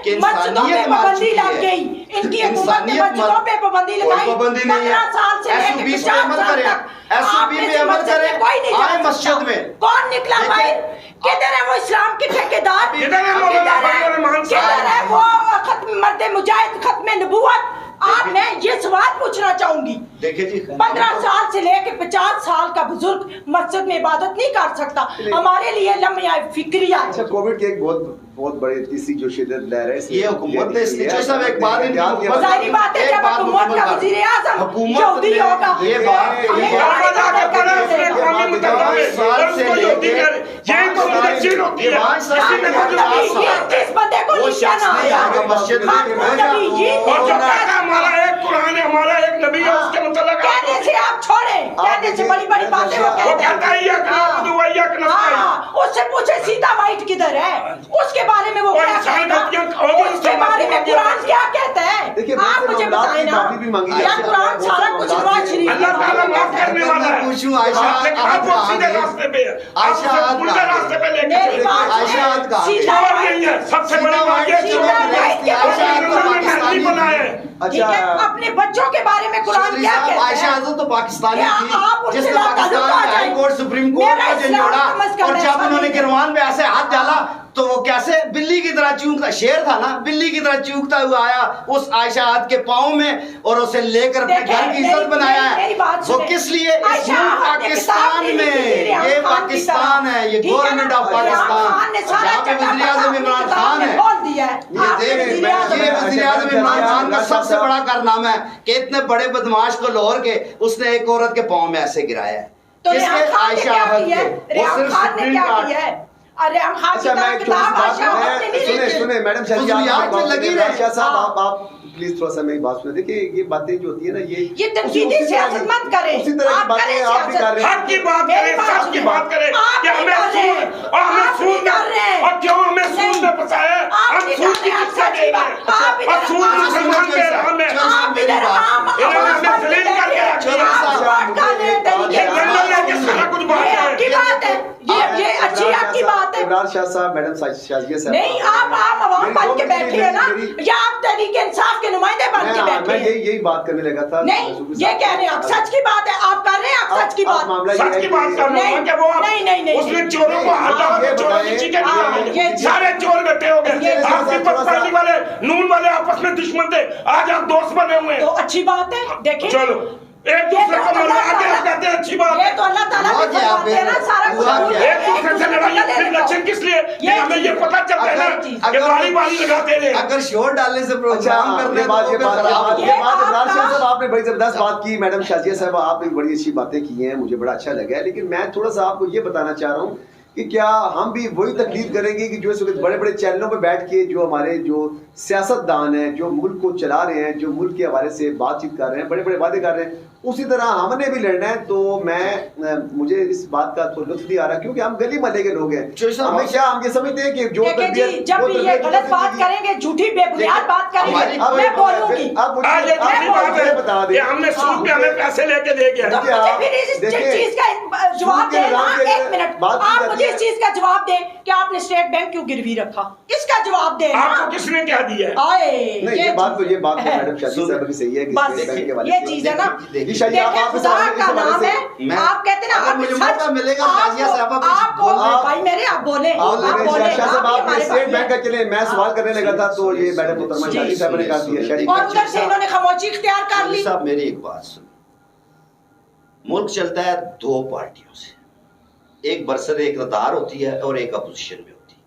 कि मस्जिदों पे पाबंदी लग गई, इनकी हुकूमत ने मस्जिदों पे पाबंदी लगाई। 15 साल से लेकर 50 साल तक एसओपी में अमल करें, आए मस्जिद में। कौन निकला भाई? किधर है वो इस्लाम के ठेकेदार? किधर है वो मर्द मुजाहिद खत्म नबूवत? आप मैं ये सवाल पूछना चाहूंगी। देखिए जी, 15 साल से लेकर 50 साल का बुजुर्ग मस्जिद में इबादत नहीं कर सकता, हमारे लिए लम्हा फिक्रिया। अच्छा, कोविड की एक बहुत बड़ी तीसरी जो शिद्दत लहर है, ये हुकूमत ने इसलिए सब एक बात जाहिर बात है जब हुकूमत का वजीर आज़म यहूदी होगा, ये बात बंदे को मस्जिद हमारा एक कुरान है, हमारा एक नबी है, उसके मतलब कहने से आप छोड़े, कहने से बड़ी बड़ी बातें वो कहते हैं। उससे पूछे सीता वाइट किधर है, उसके बारे में वो क्या कहता है, उसके बारे में कुरान क्या कहता है? आप मुझे बताएं ना, क्या कुरान सारा कुछ नवाज शरीफ अल्लाह ताला माफ करने वाला है। पूछूं आप सीधे रास्ते पे है, आप उल्टे रास्ते पे लेके मेरी बात सबसे बड़ी बात है बनाया है। ठीक है, अपने बच्चों के बारे में कुरान क्या कहता है? आयशा आज़म तो पाकिस्तानी थी, जिसने आप पाकिस्तान के हाई कोर्ट, सुप्रीम कोर्ट को जोड़ा, और जब उन्होंने गिरवान में ऐसे हाथ डाला तो वो कैसे बिल्ली की तरह चूकता, शेर था ना, बिल्ली की तरह चूकता हुआ आया उस आयशा आद के पाँव में और उसे लेकर अपने घर की इज्जत बनाया है। वो किस लिए? पाकिस्तान में, ये पाकिस्तान है, ये गवर्नमेंट ऑफ पाकिस्तान, जहाँ पे वज़ीर आज़म इमरान खान है। ये वज़ीर आज़म इमरान खान का सबसे बड़ा कारनामा है कि इतने बड़े बदमाश को लाहौर के उसने एक औरत के पाँव में ऐसे गिराया है। तो आयशा आद के वो सिर्फ सुप्रीम कोर्ट। अरे हम अच्छा, मैं सुने मैडम शाह साहब, आप प्लीज थोड़ा सा मेरी बात सुने। देखिए, ये बातें जो होती है ना, ये तनकीदी सियासत मत करें, उसी तरह की बातें आप भी कर रहे हैं। हक की बात करें, सच की बात करें कि हमें सूद और हमें सूद में, और क्यों हमें सूद में फंसाया है? हम सूद की किससे दे रहे हैं? और सूद मुसलमान दे रहा हमें, इन्होंने हमें जलील करके रख दिया। ये अच्छी आपकी बात है। इमरान शाह साहब, मैडम शाजिया साहब, नहीं, आप आम आवाम बन के बैठे हैं ना, या आप तहरीक इंसाफ के नुमाइंदे बन के बैठे हैं? यही बात करने लगा था। नहीं, ये कह रहे हैं आप सच की बात है, आप कर रहे हैं, आप सच की बात, सच की बात कर रहे हैं। वो नहीं, उसने चोरों को हटाया, चोरों की चिकन किया, सारे चोर इकट्ठे हो गए। आप पीपल्स पार्टी वाले, नून वाले आपस में दुश्मन थे, आज आप दोस्त बने हुए हैं। तो अच्छी बात है। देखिए, चलो एक दूसरे को मरवाते हैं, कहते हैं अच्छी बात है। ये तो अल्लाह ताला की फरमाते हैं ना, सारा कुछ एक दूसरे से लड़ाई, फिर लक्षण किस लिए? हमें ये पता चलता है ना कि बारी बारी लगाते रहे। अगर शोर डालने से प्रोग्राम करने बात इमरान शाह साहब, आपने बड़ी जबरदस्त बात की। मैडम शाजिया साहब, आपने बड़ी अच्छी बातें की हैं, मुझे बड़ा अच्छा लगा है। लेकिन मैं थोड़ा सा आपको ये बताना चाह रहा हूँ कि क्या हम भी वही तकलीफ करेंगे कि जो इस वक्त बड़े बड़े चैनलों पे बैठ के जो हमारे जो सियासतदान हैं, जो मुल्क को चला रहे हैं, जो मुल्क के हवाले से बातचीत कर रहे हैं, बड़े बड़े वादे कर रहे हैं, उसी तरह हमने भी लड़ना है। तो मुझे इस बात का तो लुत्फ नहीं आ रहा, क्योंकि हम गली महल्ले के लोग हैं। हमें क्या, हम ये समझते हैं कि जो जब भी ये गलत बात करेंगे, झूठी बेबुनियाद बात करेंगे, मैं बोलूंगी। अब मुझे बता दें, हमने सूद पे हमें पैसे लेके दे गया। तो मुझे फिर इस चीज का जवाब दें ना, 1 मिनट आप मुझे इस चीज का जवाब दें कि आपने स्टेट बैंक क्यों गिरवी रखा, इसका जवाब दें ना। आपको किसने क्या दिया? नहीं, ये बात तो मैडम शादी साहब की सही है कि स्टेट बैंक के वाले ये चीज है ना, शायद आप खुदा का नाम है, आप कहते हैं ना मुझे मौका मिलेगा आपको भाई मेरे आप बोले स्टेट बैंक का चले, मैं सवाल करने लगा था तो ये मैडम मोहतरमा शादी साहब ने कहा दिया और उधर से इन्होंने खामोशी इख्तियार कर ली। साहब मेरी एक बात सुन, मुल्क चलता है 2 पार्टियों से, एक बरसर इक़्तिदार होती है और एक अपोजिशन में होती है।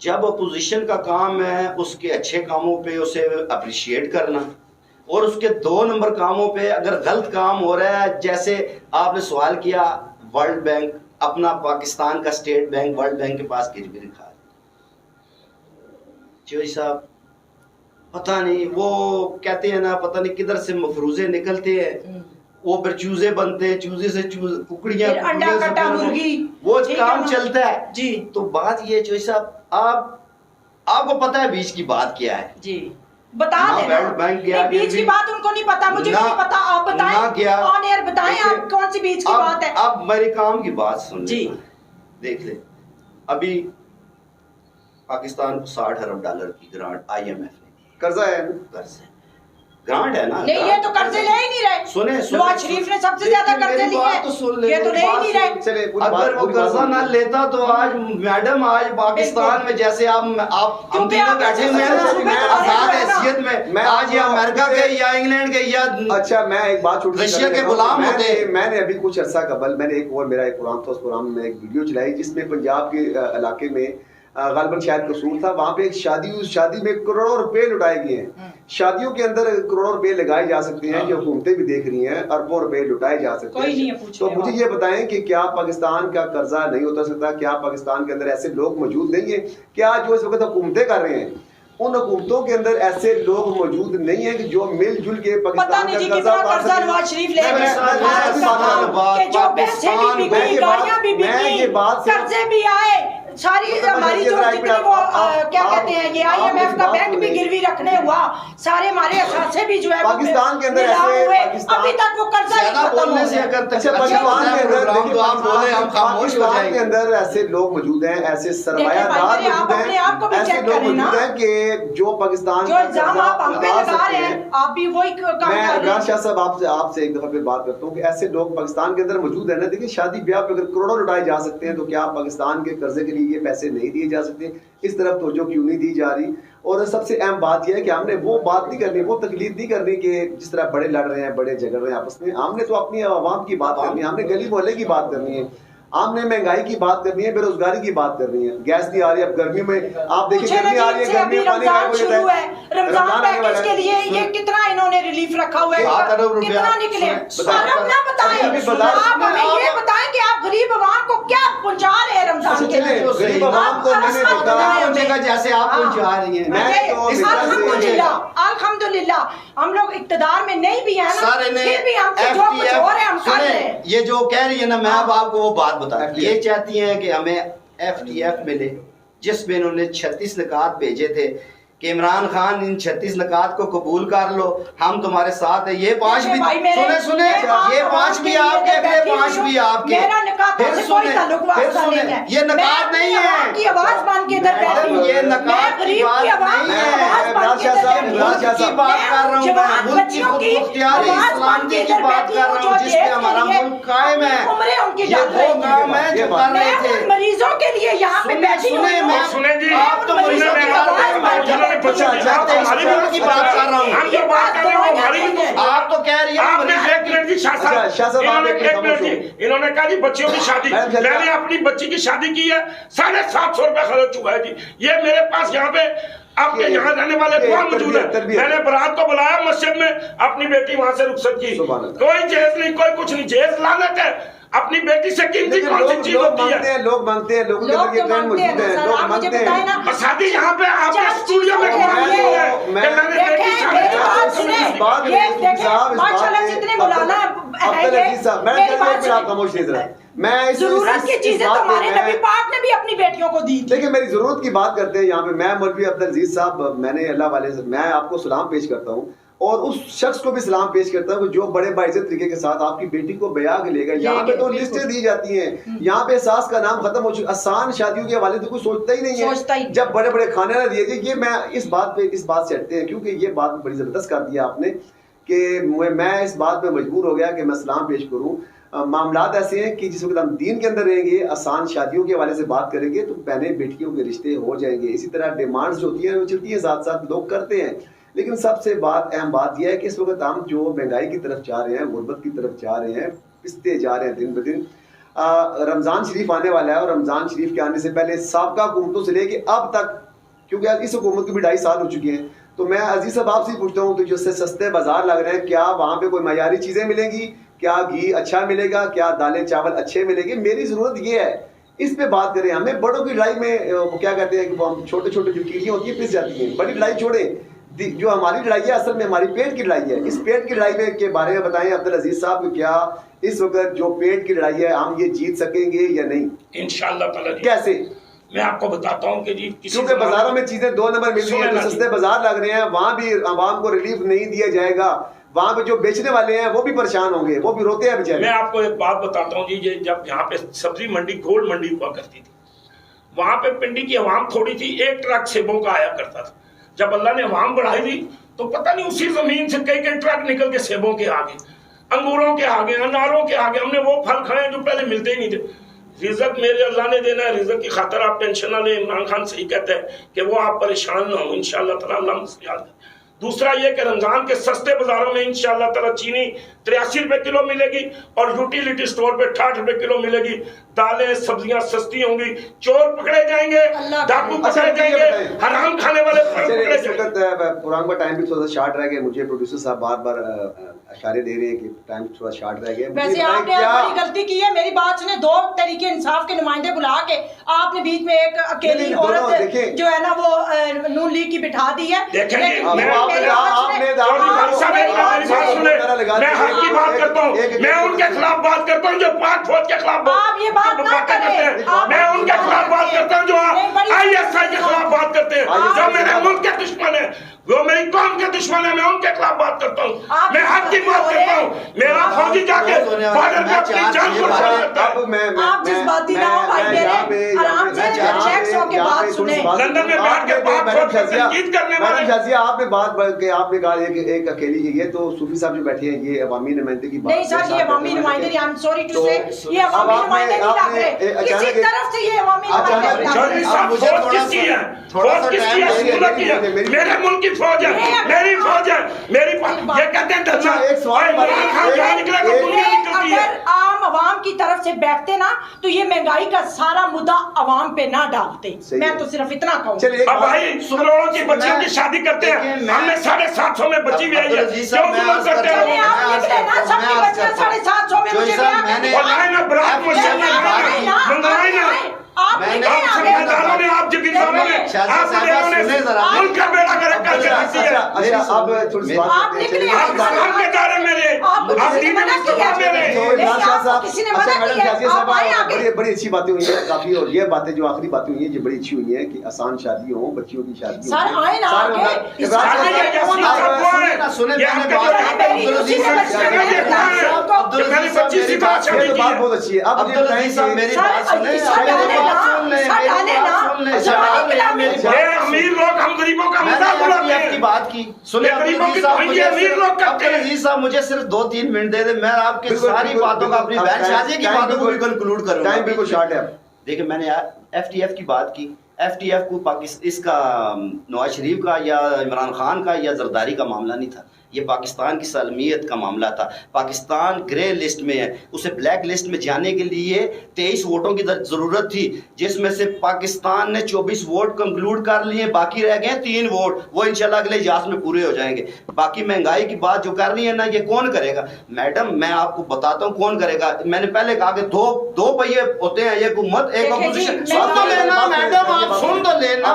जब अपोजिशन का काम है उसके अच्छे कामों पे उसे अप्रिशिएट करना, और उसके 2 नंबर कामों पे अगर गलत काम हो रहा है, जैसे आपने सवाल किया वर्ल्ड बैंक, अपना पाकिस्तान का स्टेट बैंक वर्ल्ड बैंक के पास गिरवी रखा है। चौधरी साहब पता नहीं, वो कहते हैं ना, पता नहीं किधर से मफरूजे निकलते हैं, वो फिर चूजे बनते हैं, चूजे से कुकड़ियां, अंडा कटा मुर्गी, वो काम चलता है जी। तो बात ये चौधरी साहब, आपको पता है बीच की बात क्या है जी, बता देना। बीच की बात उनको नहीं पता, मुझे भी नहीं पता, आप बताएं, ऑन एयर बताएं आप कौन सी बीच की बात है। अब मेरे काम की बात सुन जी, देख ले, अभी पाकिस्तान को $60 अरब की ग्रांट IMF ने दी, कर्जा है, ग्रांट है ना। नहीं, ये तो कर्जे ले ही नहीं रहे। सुने नवाज शरीफ ने सबसे ज्यादा कर्जे लिए हैं, ये तो ले ही नहीं रहे। अगर वो कर्जा ना लेता तो आज मैडम, आज पाकिस्तान में जैसे आप हम तीनों बैठे हुए हैं ना आजाद हैसियत में, मैं आज या अमेरिका के या इंग्लैंड के या अच्छा, मैं एक बात रशिया के गुलाम होते। मैंने अभी कुछ अर्सा कबल मैंने मेरा एक प्रोग्राम था, उस प्रोग्राम में एक वीडियो चलाई जिसमें पंजाब के इलाके में गालबन शायद कसूर था, वहां पे एक शादी में करोड़ों रुपए लुटाए गए हैं। शादियों के अंदर करोड़ों रुपए लगाए जा सकते हैं, जो हुकूमतें भी देख रही हैं, अरबों रुपए लुटाए जा सकते हैं। तो मुझे ये बताएं कि क्या पाकिस्तान का कर्जा नहीं उतर सकता? क्या पाकिस्तान के अंदर ऐसे लोग मौजूद नहीं है क्या जो इस वक्त हुकूमतें कर रहे हैं? उन हुकूमतों के अंदर ऐसे लोग मौजूद नहीं है कि जो मिलजुल के पाकिस्तान का कर्जा उतार सकें। नवाज शरीफ ले कर्जे भी आए, सारी हमारी जो जितनी वो क्या कहते हैं, ये IMF का बैंक भी गिरवी रखने हुआ, सारे हमारे असासे भी जो है पाकिस्तान के अंदर ऐसे अभी तक वो कर्जा नहीं खत्म हो पाकिस्तान के अंदर ऐसे लोग मौजूद हैं, ऐसे सरमायादार मौजूद हैं, ऐसे लोग मौजूद हैं कि जो पाकिस्तान जो इल्जाम आप हम पे लगा रहे हैं, आप भी वही काम कर रहे हैं। मैं शाह साहब आपसे एक दफा फिर बात करता हूँ कि ऐसे लोग पाकिस्तान के अंदर मौजूद है ना। देखिए, शादी ब्याह पे अगर करोड़ों लुटाए जा सकते हैं तो क्या पाकिस्तान के कर्जे के लिए ये पैसे नहीं दिए जा सकते? इस तरफ तवज्जो क्यों नहीं दी जा रही? और सबसे अहम बात यह है कि हमने वो बात नहीं करनी, वो तकलीफ नहीं करनी कि जिस तरह बड़े लड़ रहे हैं, बड़े झगड़ रहे हैं आपस में। हमने तो अपनी आवाम की बात करनी है, हमने गली मोहल्ले की बात करनी है, हमने महंगाई की बात करनी है, बेरोजगारी की बात करनी है। गैस नहीं आ रही, अब गर्मी में आप देखिए गर्मी आ रही है, गर्मी में पानी गायब हो जाता है। रमजान पैकेज के लिए ये कितना इन्होंने रिलीफ रखा हुआ है, कितना निकले आप ना बताएं, आप हमें ये बताएं कि आप गरीब आवाम को क्या पहुंचा रहे हैं रमजान के लिए। गरीब आवाम को मैंने पहुंचेगा जैसे आप पहुंचा रही हैं। अल्हम्दुलिल्लाह हम लोग इक्तदार में नहीं भी है ना, फिर भी हम जो कुछ हो रहे हैं हम कर रहे हैं। ये जो कह रही है ना, मैं अब आपको वो बात बता, ये चाहती हैं कि हमें FTF मिले, जिसमें इन्होंने 36 निकात भेजे थे कि इमरान खान इन 36 निकात को कबूल कर लो, हम तुम्हारे साथ है। ये 5 भी सुने ये 5 भी आपके, अगले 5 भी आपके। फिर सुने ये नकात नहीं है, ये नकात की बात नहीं है, मुल्क की बात कर रहा हूँ मैं, मुल्क की खुदमुख्तियारी इस्लामी की बात कर रहा हूँ, जिसपे हमारा मुल्क कायम है। ये वो काम है जो कर रहे थे मरीजों के लिए यहाँ पे बैठी हुई हूँ। सुने जी, आप तो मरीजों की बात की बात कर रहा हूँ, हम जो बात कर रहे हैं हमारी भी तो आप तो कह रही है। इन्होंने कहा जी बच्चियों की शादी, मैंने अपनी बच्ची की शादी की है, 750 रुपए खर्च हुआ है जी। ये मेरे पास यहाँ पे आपके यहाँ रहने वाले कौन मौजूद है? मैंने बारात को बुलाया मस्जिद में, अपनी बेटी वहां से रुखसत की, कोई जहेज नहीं, कोई कुछ नहीं। जहेज लानत है, अपनी बेटी से कीमती कौन सी चीज होती है? लोग मांगते हैं, लोगों के अंदर ये ट्रेंड मौजूद है, लोग मांगते हैं। और शादी यहाँ पे आपके स्टूडियो में इस बात ये में देखें माशाल्लाह जितने मौलाना अब्दुल अजीज साहब, मैं एक मिनट खामोश नहीं जरा, मैं जरूरत की चीजें तो हमारे नबी पाक ने भी अपनी बेटियों को दी थी। देखिए मेरी जरूरत की बात करते हैं यहाँ पे, मैं मौलवी अब्दुल अजीज साहब, मैंने अल्लाह वाले से मैं आपको सलाम पेश करता हूँ और उस शख्स को भी सलाम पेश करता हूँ जो बड़े बाइज्जत तरीके के साथ आपकी बेटी को ब्याह के लेगा। यहाँ पे तो लिस्टें दी जाती हैं, यहाँ पे सास का नाम खत्म हो चुका, आसान शादियों के हवाले तो कोई सोचता ही नहीं है, जब बड़े बड़े खाने ना दिए। ये मैं इस बात से हटते हैं क्योंकि ये बात बड़ी जबरदस्त कर दिया आपने कि मैं इस बात पे मजबूर हो गया कि मैं सलाम पेश करूँ। मामलात ऐसे हैं कि जिस वक्त हम दीन के अंदर रहेंगे, आसान शादियों के हवाले से बात करेंगे तो बहनें बेटियों के रिश्ते हो जाएंगे। इसी तरह डिमांड्स जो होती हैं वो चलती हैं, साथ साथ लोग करते हैं। लेकिन सबसे अहम बात यह है कि इस वक्त हम जो महंगाई की तरफ जा रहे हैं, गुर्बत की तरफ जा रहे हैं, पिसते जा रहे हैं दिन ब दिन। रमज़ान शरीफ आने वाला है और रमज़ान शरीफ के आने से पहले साबका हुकूमतों से लेके अब तक, क्योंकि इस हुकूमत को भी 2.5 साल हो चुके हैं, तो मैं अजीज साहब आपसे पूछता हूँ तो जिससे सस्ते बाजार लग रहे हैं, क्या वहाँ पे कोई मयारी चीज़ें मिलेंगी? क्या घी अच्छा मिलेगा? क्या दालें चावल अच्छे मिलेंगे? मेरी ज़रूरत ये है, इस पे बात करें। हमें बड़ों की लड़ाई में वो क्या कहते हैं कि वो हम छोटे छोटे जो कीड़ियाँ होती है पिस जाती हैं, बड़ी लड़ाई छोड़े। जो हमारी लड़ाई है असल में हमारी पेट की लड़ाई है। इस पेट की लड़ाई में के बारे में बताएं अब्दुल अजीज साहब, क्या इस वक्त जो पेट की लड़ाई है हम ये जीत सकेंगे या नहीं? इंशाअल्लाह ताला जी। कैसे? मैं आपको बताता हूँ कि जी क्योंकि बाजारों में चीजें 2 नंबर मिल रही हैं, जो सस्ते बाजार लग रहे हैं वहां भी आवाम को रिलीफ नहीं दिया जाएगा, वहां पे जो बेचने वाले हैं वो भी परेशान होंगे, वो भी रोते हैं बेचारे। मैं आपको एक बात बताता हूँ जी, जब यहाँ पे सब्जी मंडी गोल्ड मंडी हुआ करती थी, वहां पे पिंडी की आवाम थोड़ी थी, 1 ट्रक सेबों का आया करता था। जब अल्लाह ने आवाम बढ़ाई दी तो पता नहीं उसी जमीन से कई ट्रक निकल के सेबों के आगे, अंगूरों के आगे, अनारों के आगे, हमने वो फल खाए जो पहले मिलते ही नहीं थे। रिजक मेरे अल्लाह ने देना है, रिजक की खातर आप टेंशन ना लें। इमरान खान सही कहते हैं कि वो आप परेशान ना हो, इंशाअल्लाह ताला अल्लाह मुस्लियात। दूसरा ये कि रमजान के सस्ते बाजारों में इंशाअल्लाह ताला चीनी 83 रुपए किलो मिलेगी और यूटिलिटी स्टोर पे 68 रुपए किलो मिलेगी। दालें सब्जियां सस्ती होंगी, चोर पकड़े जाएंगे, डाकू पकड़े जाएंगे, हराम खाने वाले पकड़े जाएंगे। प्रोग्राम का टाइम भी थोड़ा शार्ट रह गया, मुझे प्रोड्यूसर साहब बार बार इशारे दे रहे हैं कि टाइम थोड़ा शार्ट रह गया। वैसे आपने बड़ी गलती की है, मेरी बात सुने। 2 तरीके इंसाफ के नुमाइंदे बुला के आपने बीच में एक अकेली औरत जो है ना वो नून लीग की बिठा दी है। मैं हक की बात करता हूँ, मैं उनके खिलाफ बात करता हूँ जो पाक फौज के खिलाफ आप ये बात ना करें। मैं उनके खिलाफ बात करता हूँ जो ISI के खिलाफ बात करते हैं, जो मेरे मुल्क के दुश्मन है, वो मेरी कौम के दुश्मन है, मैं उनके खिलाफ बात करता हूँ। मैं हक की बात करता हूँ। मेरा फौजी जाके बॉर्डर पे अपनी जान कुर्बान करता है। आप जिस बाती ना हो भाई मेरे, आराम से रिलैक्स होके बात सुने। लंदन में बैठ के बात तनकीद करने वाले शाजिया आपने बात के आपने कहा एक अकेली ये तो सूफी साहब जो बैठे हैं ये अवामी नुमाइंदे की बात नहीं सर, ये अवामी नुमाइंदे नहीं, आई एम सॉरी टू से, ये अवामी नुमाइंदे नहीं लग रहे किसी तरफ से। ये अवामी नुमाइंदे फौज किसकी है? फौज किसकी है? हुकूमत की है। मेरे मुल्क की फौज है, मेरी फौज है, मेरी फौज। ये कहते हैं धरना, एक सवाल अगर आम आवाम की तरफ से बैठते ना तो ये महंगाई का सारा मुद्दा आवाम पे ना डालते। मैं तो सिर्फ इतना कहूँ। अब भाई करोड़ों की बच्चियों की शादी करते हैं, हमने 750 में बच्ची भी आई है, क्यों जुल्म करते हैं? आप निकले ना, सबकी बच्चियां 750 में मुझे ब्याह करते हैं। आप मैदानों में, आप जगीरदारों में, आप मुल्क का बेड़ा गर्क करके रखती है। अब थोड़ी सी आप निकले, आप काम के दायरे में रहे, आप दीन में किसी ने मना किया, आप आए आगे। बड़ी अच्छी बातें हुई हैं काफी, और ये बातें जो आखिरी बातें हुई हैं ये बड़ी अच्छी हुई हैं कि आसान शादी हो, बच्चियों की शादी हो। सर आए ना आगे, बात बहुत अच्छी है। अब अमीर लोग हम गरीबों का मजाक उड़ाते हैं। की बात की सुने अजीज साहब, मुझे सिर्फ 2-3 मिनट दे दे, मैं आपकी सारी बातों का, अपनी बहन शादी की बातों को भी कंक्लूड करूंगा। टाइम बिल्कुल शॉर्ट है। देखिए मैंने FTF की बात की, FTF को पाकिस्तान इसका नवाज शरीफ का या इमरान खान का या जरदारी का मामला नहीं था, ये पाकिस्तान की सलामियत का मामला था। पाकिस्तान ग्रे लिस्ट में है, उसे ब्लैक लिस्ट में जाने के लिए 23 वोटों की ज़रूरत थी, जिसमें से पाकिस्तान ने 24 वोट कंक्लूड कर लिए, बाकी रह गए 3 वोट, वो इंशाल्लाह अगले इजलास में पूरे हो जाएंगे। बाकी महंगाई की बात जो कर रही है ना, ये कौन करेगा मैडम? मैं आपको बताता हूँ कौन करेगा। मैंने पहले कहा कि दो पहिए होते हैं, एक हुकूमत एक अपोजिशन। सुन तो लेना मैडम, आप सुन तो लेना,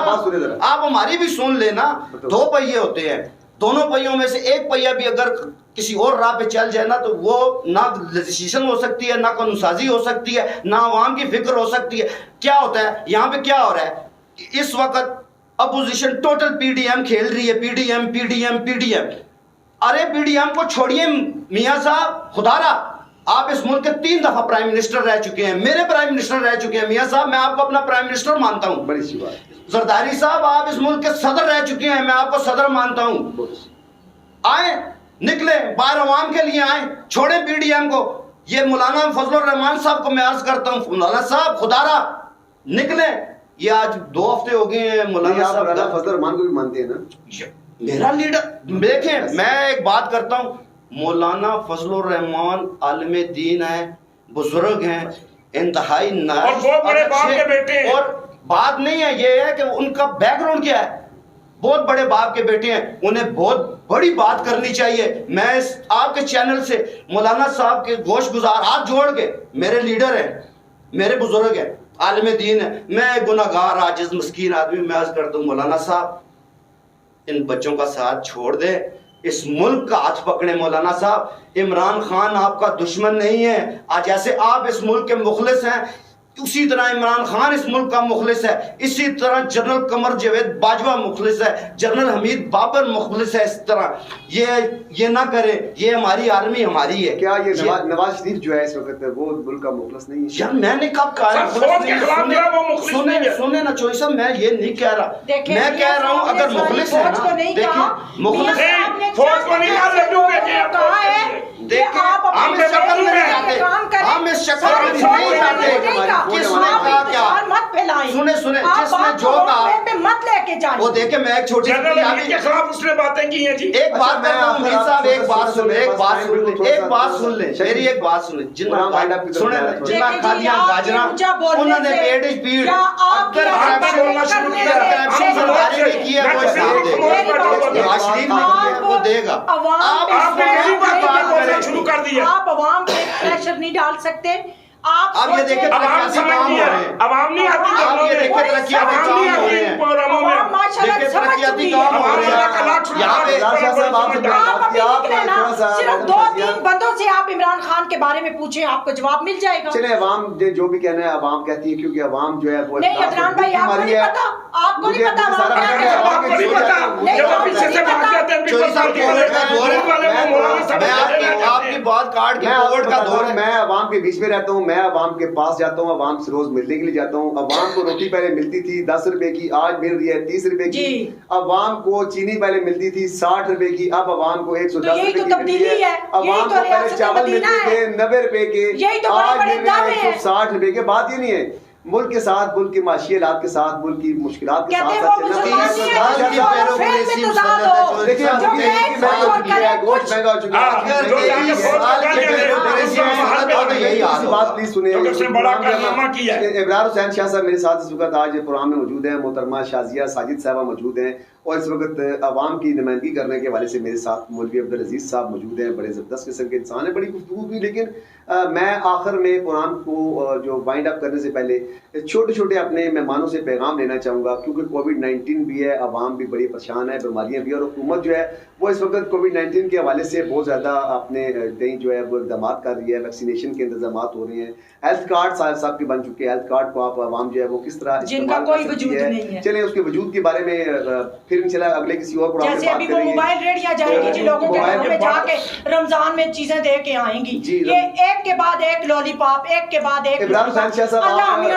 आप हमारी भी सुन लेना। 2 पहिए होते हैं, दोनों पहियों में से एक पहिया भी अगर किसी और राह पे चल जाए ना, तो वो ना डिसीजन हो सकती है, ना कानूनसाजी हो सकती है, ना आवाम की फिक्र हो सकती है। क्या होता है यहाँ पे, क्या हो रहा है इस वक्त, अपोजिशन टोटल पीडीएम खेल रही है, पीडीएम पीडीएम पीडीएम। अरे पीडीएम को छोड़िए मियां साहब, खुदारा आप इस मुल्क के 3 दफा प्राइम मिनिस्टर रह चुके हैं, मेरे प्राइम मिनिस्टर रह चुके हैं। मियां साहब मैं आपको अपना प्राइम मिनिस्टर मानता हूं। बड़ी सी बात। जरदारी साहब आप इस मुल्क के सदर रह चुके हैं, मैं आपको सदर मानता हूं। आए, निकले बाहर, अवाम के लिए आए, छोड़े पीडीएम को। ये मौलाना फजलुर रहमान साहब को मैं अर्ज करता हूं, मौलाना साहब खुदारा निकले। ये आज 2 हफ्ते हो गए हैं मौलाना साहब, फजलुर रहमान को भी मानते हैं ना, मेरा लीडर। देखें मैं एक बात करता हूं, मौलाना फजलुर रहमान आलिम दीन है, बुजुर्ग हैं, इंतहाई और बहुत बड़े बाप के बेटे हैं। और बात नहीं है, ये है कि उनका बैकग्राउंड क्या है, बहुत बड़े बाप के बेटे हैं, उन्हें बहुत बड़ी बात करनी चाहिए। मैं इस आपके चैनल से मौलाना साहब के गोश गुजार हाथ जोड़ के, मेरे लीडर हैं, मेरे बुजुर्ग हैं, आलिम दीन है, मैं गुनाहगार आजिज मस्कीन आदमी, मैं अर्ज करता हूं मौलाना साहब इन बच्चों का साथ छोड़ दे, इस मुल्क का हाथ पकड़े। मौलाना साहब इमरान खान आपका दुश्मन नहीं है, आज जैसे आप इस मुल्क के मुखलिस हैं उसी तरह इमरान खान इस मुल्क का मुखलिस है, इसी तरह जनरल कमर जावेद बाजवा मुखलिस है, जनरल हमीद बाबर मुखलिस है। इस तरह ये ना करे, ये हमारी आर्मी हमारी है। क्या ये नवाज शरीफ जो है इस वक्त वो मुल्क का मुखलिस नहीं है? यार मैंने कब कहा? सुने ना चोई साहब, मैं ये नहीं कह रहा, मैं कह रहा हूँ अगर मुखलिस है ना, देखिए मुखलिस देखिए हम इस शक्ल में नहीं जाते, हम इस शक्ल में नहीं जाते। किसने कहा क्या? सुने जिसने जो कहा मत लेके जाए। वो देखे मैं एक छोटी के खिलाफ उसने बातें की हैं जी। एक बात करता हूँ मीर साहब, एक बात सुन ले, मेरी एक बात सुन ले। जिन्ना खादियां गाजरा उन्होंने पेट पीड़, अगर करप्शन सरकारी ने किया वो देगा। आप शुरू कर दिया, आप अवाम पे प्रेशर नहीं डाल सकते। आप ये देखें अवाम समझ नहीं है, अवाम नहीं आती, आप ये देखें तरक्कियाती काम हो रहे हैं, प्रोग्रामों में देखें तरक्कियाती काम हो रहे हैं। यहाँ पे सिर्फ 2-3 बंदों से आप इमरान खान के बारे में पूछें, आपको जवाब मिल जाएगा। चले अवाम जो भी कहना है अवाम कहती है, क्योंकि अवाम जो है वो नहीं अदनान भाई आपको नहीं पता, आपको नहीं पता, आपकी बात काट के कोविड का दौर है। मैं अवाम के बीच में रहता हूँ, मैं अवाम के पास जाता हूँ, अवाम से रोज मिलने के लिए जाता हूँ। अवाम को रोटी पहले मिलती थी 10 रुपए की, आज मिल रही है 30 रुपए की। अवाम को चीनी पहले मिलती थी 60 रुपए की, अब अवाम को 110 रुपए की मिलती है। अवाम को पहले चावल मिलते थे 90 रुपए के, आज मिल रहे हैं 160 रुपए के। बात ये नहीं है, मुल्क के साथ, मुल्क की माशी हालात के साथ, मुल्क की मुश्किलात के साथ साथ चलना। गोश्त महंगा हो चुका है। बात प्लीज सुनिए। इमरान हुसैन शाह साहब मेरे साथ इस वक्त आज प्रोग्राम में मौजूद है, मोहतरमा शाजिया साजिद साहबा मौजूद हैं, और इस वक्त अवाम की नुमाइंदगी करने के हवाले से मेरे साथ मौलवी अब्दुल अजीज साहब मौजूद हैं। बड़े ज़बरदस्त किस्म के इंसान है, बड़ी गुफ्तगू हुई। लेकिन मैं आखिर में प्रोग्राम को जो वाइंड अप करने से पहले छोटे छोटे अपने मेहमानों से पैगाम लेना चाहूँगा, क्योंकि कोविड-19 भी है, अवाम भी बड़ी परेशान है, बीमारियाँ भी, और हुकूमत जो है वो इस वक्त कोविड-19 के हवाले से बहुत ज़्यादा अपने कहीं जो है वो इक़दाम कर रही है, वैक्सीनेशन के इंतजाम हो रहे हैं, हेल्थ कार्ड साहब के बन चुके हैं। हेल्थ कार्ड को आप अवाम जो है वो किस तरह जिनका कोई वजूद नहीं है, चलिए उसके वजूद के बारे में फिर इंशाल्लाह अगले किसी और प्रोग्राम में बात करेंगे। जैसे अभी वो मोबाइल रेडियां जाएंगी जी, लोगों के घरों में जाके रमजान में चीजें दे के आएंगी, ये एक के बाद एक लॉलीपॉप, एक के बाद एक। इमरान हुसैन शाह साहब आपके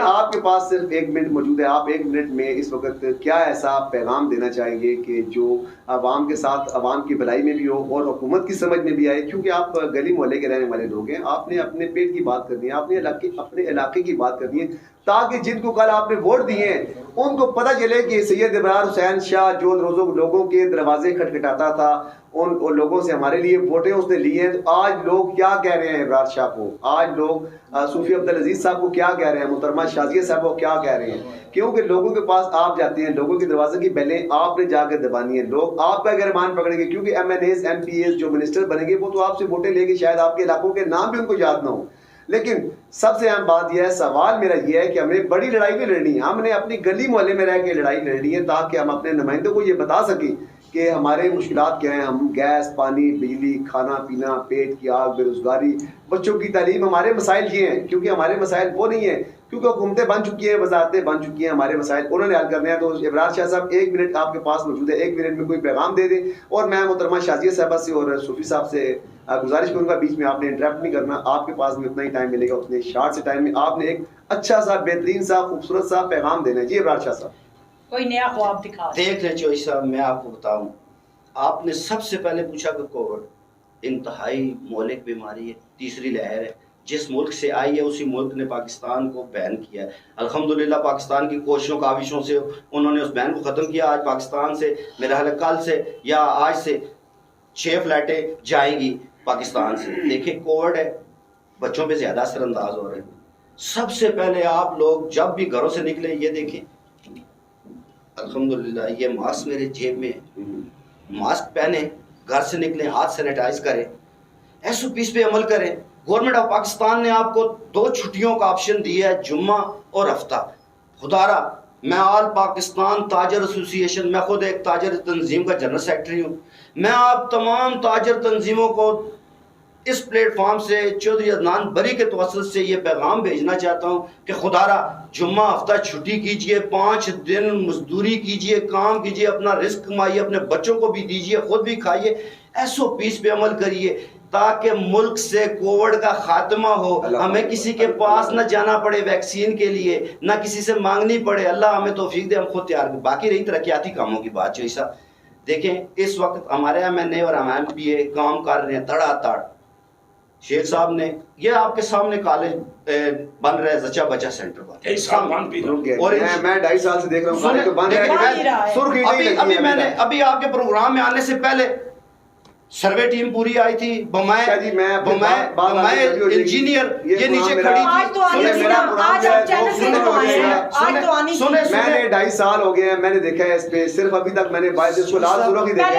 आपके पास सिर्फ 1 मिनट मौजूद है, आप 1 मिनट में इस वक्त क्या ऐसा पैगाम देना चाहेंगे कि जो अवाम के साथ अवाम की भलाई में भी हो और हुकूमत की समझ में भी आए, क्योंकि आप गली मोहल्ले के रहने वाले लोग हैं, आपने अपने पेट की बात करनी है, आपने अपने इलाके की बात करनी है, ताकि जिनको कल आपने वोट दिए हैं उनको पता चले कि सैयद इमरान हुसैन शाह जो रोजों लोगों के दरवाजे खटखटाता था, उन लोगों से हमारे लिए वोटें उसने ली हैं। तो आज लोग क्या कह रहे हैं इमरान शाह को, आज लोग सूफी अब्दुल अजीज साहब को क्या कह रहे हैं, मोहतरमा शाजिया साहब को क्या कह रहे हैं, क्योंकि लोगों के पास आप जाते हैं, लोगों के दरवाजे की बेलें आपने जाकर दबानी है, लोग आपका गिरमान पकड़ेंगे, क्योंकि MNAs MPs जो मिनिस्टर बनेंगे वो तो आपसे वोटें लेंगे, शायद आपके इलाकों के नाम भी उनको याद ना हो। लेकिन सबसे अहम बात यह है, सवाल मेरा यह है कि हमें बड़ी लड़ाई भी लड़नी है, हमने अपनी गली मोहल्ले में रह के लड़ाई लड़नी है, ताकि हम अपने नुमाइंदों को ये बता सकें कि हमारे मुश्किलात क्या हैं। हम गैस, पानी, बिजली, खाना पीना, पेट की आग, बेरोजगारी, बच्चों की तालीम, हमारे मसाइल ये हैं। क्योंकि हमारे मसाइल वो नहीं है, क्योंकि हुकूमतें बन चुकी हैं, वजारतें बन चुकी हैं, हमारे मसाइल उन्होंने हल करने हैं। तो इब्रार शाह साहब 1 मिनट आपके पास मौजूद है, 1 मिनट में कोई पैगाम दे दें। और मैं मोहतरमा शाजिया साहबा से और सूफी साहब से गुजारिश करूंगा, बीच में आपने इंटरप्ट नहीं करना, आपके पास में उतना ही टाइम मिलेगा, उतने शार्ट से टाइम में आपने एक अच्छा सा, बेहतरीन सा, खूबसूरत सा पैगाम देना है। जी इब्रार शाह साहब, कोई नया ख्वाब दिखा देख रहे चौधरी साहब, मैं आपको बताऊं, आपने सबसे पहले पूछा कि कोविड इंतहाई मौलिक बीमारी है, तीसरी लहर है, जिस मुल्क से आई है उसी मुल्क ने पाकिस्तान को बैन किया है। अल्हम्दुलिल्लाह पाकिस्तान की कोशिशों काविशों से उन्होंने उस बैन को ख़त्म किया। आज पाकिस्तान से मेरा ख्याल कल से या आज से 6 फ्लाइटें जाएंगी पाकिस्तान से। देखिए कोविड है, बच्चों पे ज़्यादा असरअंदाज हो रहे हैं। सबसे पहले आप लोग जब भी घरों से निकले, ये देखें अल्हम्दुलिल्लाह ये मास्क मेरे जेब में है, मास्क पहने, घर से निकले, हाथ सैनिटाइज करें, SOPs पे अमल करें। गवर्नमेंट ऑफ पाकिस्तान ने आपको 2 छुट्टियों का ऑप्शन दिया है, जुम्मा और हफ्ता। खुदारा मैं ऑल पाकिस्तान ताजर एसोसिएशन, मैं खुद एक ताजर तंजीम का जनरल सेक्रेटरी हूँ, मैं आप तमाम ताजर तंजीमों को इस प्लेटफॉर्म से चौधरी अदनान बरी के तवस्सुल से ये पैगाम भेजना चाहता हूँ कि खुदारा जुम्मा हफ्ता छुट्टी कीजिए, 5 दिन मजदूरी कीजिए, काम कीजिए, अपना रिस्क कमाइए, अपने बच्चों को भी दीजिए, खुद भी खाइए, SOPs पे अमल करिए ताकि मुल्क से कोविड का खात्मा हो। हमें किसी के पास न जाना पड़े वैक्सीन के लिए, ना किसी से मांगनी पड़े। अल्लाह हमें तौफीक दे, हम खुद तैयार। बाकी रही तरक्याती कामों की बात, जो साहब देखें इस वक्त हमारे MNA और MPA काम कर रहे हैं तड़ातड़। शेख साहब ने ये आपके सामने कॉलेज बन रहा है, जचा बचा सेंटर पर, और मैं 2.5 साल से देख रहा हूँ। अभी आपके प्रोग्राम में आने से पहले सर्वे टीम पूरी आई थी, बमाए इंजीनियर ये नीचे खड़ी थी। मैंने 2.5 साल हो गए हैं, मैंने देखा है इस पे, सिर्फ अभी तक मैंने इसको लाल सुर्ख ही देखा है।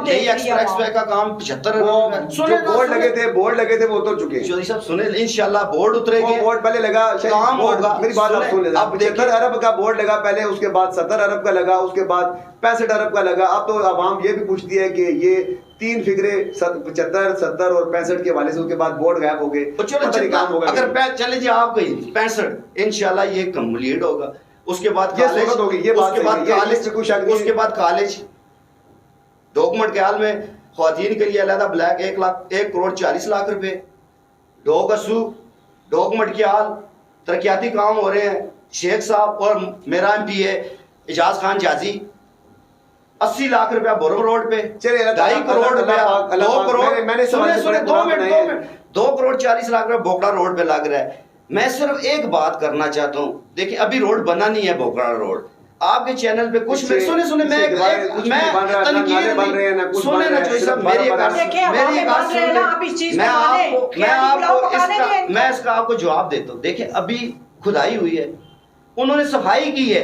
देखिए एक्सप्रेस वे का काम 75 बोर्ड लगे थे वो उतर चुके। चौधरी साहब सुने, इंशाल्लाह बोर्ड उतरेंगे, बोर्ड पहले लगा, काम होगा। मेरी बात आप सुन ले, 75 अरब का बोर्ड लगा पहले, उसके बाद 70 अरब का लगा, उसके बाद 65 अरब का लगा। अब तो आवाम ये भी पूछती है कि ये 3 फिगरे 75, 70 और 65 के वाले से, उसके बाद बोर्ड गायब हो गए। अगर चले जी आप गई 65, इंशाल्लाह ये कंप्लीट होगा। उसके बाद ये सोहबत होगी, ये बात उसके बाद कॉलेज डॉक्यूमेंट के हाल में ख्वातीन के लिए अलहदा ब्लैक 1 करोड़ 40 लाख रुपए, डोगसू डॉक्यूमेंट के हाल, तरक्याती काम हो रहे हैं। शेख साहब और मेरा MPA एजाज खान जाजी 80 लाख रुपया बोरम रोड पे, 2.5 करोड़ रुपया, 2 करोड़ मैंने 2 करोड़ 40 लाख रुपया बोगड़ा रोड पे लग रहा है। मैं सिर्फ एक बात करना चाहता हूँ, देखिए अभी रोड बना नहीं है बोगड़ा रोड। आपके चैनल पे कुछ सुने मैं इसका आपको जवाब देता हूँ। देखिए अभी खुदाई हुई है, उन्होंने सफाई की है,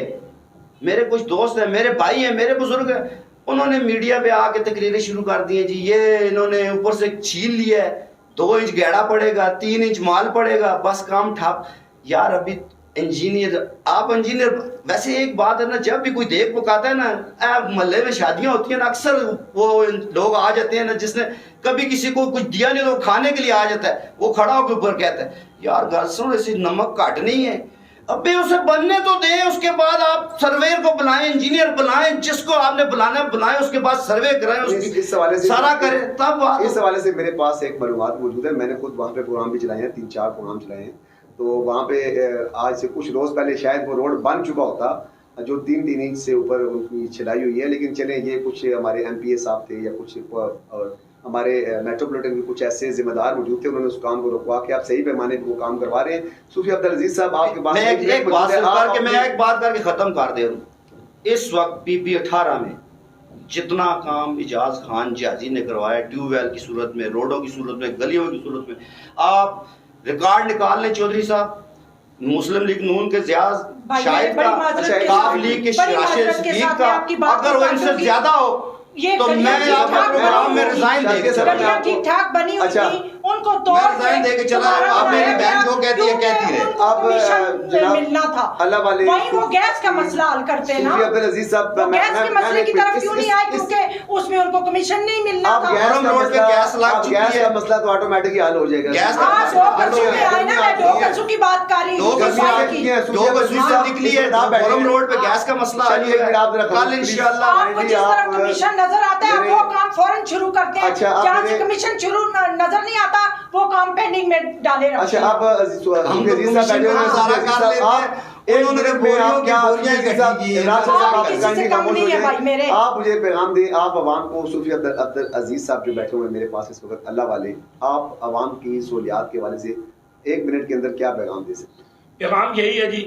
मेरे कुछ दोस्त हैं, मेरे भाई हैं, मेरे बुजुर्ग हैं, उन्होंने मीडिया पे आके तकरीरें शुरू कर दी है जी, ये इन्होंने ऊपर से छील लिया है, 2 इंच गैड़ा पड़ेगा, 3 इंच माल पड़ेगा, बस काम ठप। यार अभी इंजीनियर, आप इंजीनियर, वैसे एक बात है ना, जब भी कोई देख पकाता है ना, मोहल्ले में शादियां होती हैं ना, अक्सर वो लोग आ जाते हैं ना, जिसने कभी किसी को कुछ दिया नहीं तो खाने के लिए आ जाता है, वो खड़ा होकर ऊपर कहता है यार गल सुन, ऐसी नमक काट नहीं है, अबे उसे बनने तो दें, उसके बाद आप सर्वेयर को बुलाएं, इंजीनियर बुलाएं, जिसको आपने बुलाना बुलाएं, उसके बाद सर्वे कराएं, इस हवाले से सारा करें, तब इस हवाले से मेरे पास एक मालूमात मौजूद है। मैंने खुद वहाँ पे प्रोग्राम भी चलाए हैं, 3-4 प्रोग्राम चलाए हैं। तो वहाँ पे आज से कुछ रोज पहले शायद वो रोड बन चुका होता, जो 3 इंच से ऊपर उनकी छिलाई हुई है। लेकिन चले ये कुछ हमारे MPA साहब थे या कुछ और हमारे मेट्रोपॉलिटन के कुछ ऐसे जिम्मेदार मौजूद थे, उन्होंने उस काम को रोकवा के आप सही पैमाने पे वो काम करवा रहे हैं। सूफी अब्दुल अजीज साहब आपके पास मैं एक बात करके खत्म कर दे रहा हूं। इस वक्त PP 18 में जितना काम एजाज खान जाजी ने करवाया, ट्यूबवेल की सूरत में, रोडों की सूरत में, गलियों की सूरत में, आप रिकॉर्ड निकाल लें चौधरी साहब, मुस्लिम लीग नून के शाहिद का, काफ लीग के राशिद सिद्दीक का, अगर वो इनसे ज्यादा हो ये तो मैं आपका प्रोग्राम में रिजाइन दे के चला गलियां ठीक ठाक बनी हुई अच्छा। थी, उनको तोड़ मैं रिजाइन दे के चला दोबारा अब मेरी बनाया बहन जो गया, कहती है कहती रहे। क्योंकि अब उनको कमीशन जनाब मिलना था, अल्लाह वाले वहीं वो गैस का मसला हल करते ना, सूफी अब्दुल अजीज साहब वो गैस के मसले की तरफ क्यों नहीं आए, क्योंकि उसमें उनको कमीशन नहीं मिलना आप था। गैस का रोड पे गैस लग चुकी गैस है। का मसला तो ऑटोमेटिकली हल हो जाएगा। गैस का आज दो कसूर पे आए ना, मैं दो कसूर की बात कर रही हूँ, दो कसूर सफाई की की। है, दो कसूर से निकली है, फोरम रोड पे गैस का मसला आ जाएगा कल इंशाल्लाह। आपको जिस तरह कमीशन नजर आता है वो काम फौरन शुरू करते हैं, अच्छा, जहाँ से कमीशन शुरू नजर नहीं आता वो काम पेंडिंग में डाले रखते अच्छा हैं। आप हम तो कमीशन का सारा कर लेते हैं, एक उन्होंने मिनट में आप क्या बोरियां इकट्ठी की हैं। आप किसी से कम नहीं है भाई मेरे। आप मुझे पैगाम दें, आप अवाम को, सूफी अब्दुल अजीज साहब जो बैठे हुए हैं मेरे पास इस वक्त अल्लाह वाले, आप अवाम की सहूलियात के हवाले से 1 मिनट के अंदर क्या पैगाम दे सकते हैं? पैगाम यही है जी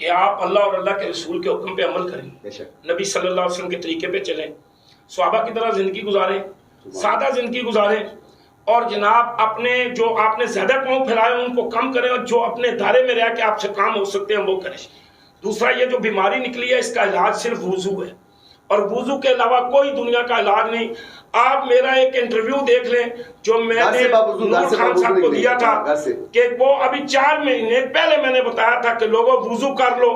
कि आप अल्लाह और अल्लाह के रसूल के हुक्म पे अमल करें, बेशक, नबी सल्लल्लाहु अलैहि वसल्लम के तरीके पे चलें, सहाबा की तरह जिंदगी गुजारें, सादा जिंदगी गुजारें, और जनाब अपने जो आपने ज्यादा पाँव फैलाए उनको कम करें, और जो अपने दायरे में रह के आपसे काम हो सकते हैं वो करें। दूसरा, ये जो बीमारी निकली है इसका इलाज सिर्फ वुजू है, और वुजू के अलावा कोई दुनिया का इलाज नहीं। आप मेरा एक इंटरव्यू देख लें जो मैंने नूर खान साहब को दिया था कि वो अभी 4 महीने पहले मैंने बताया था कि लोगों वुजू कर लो,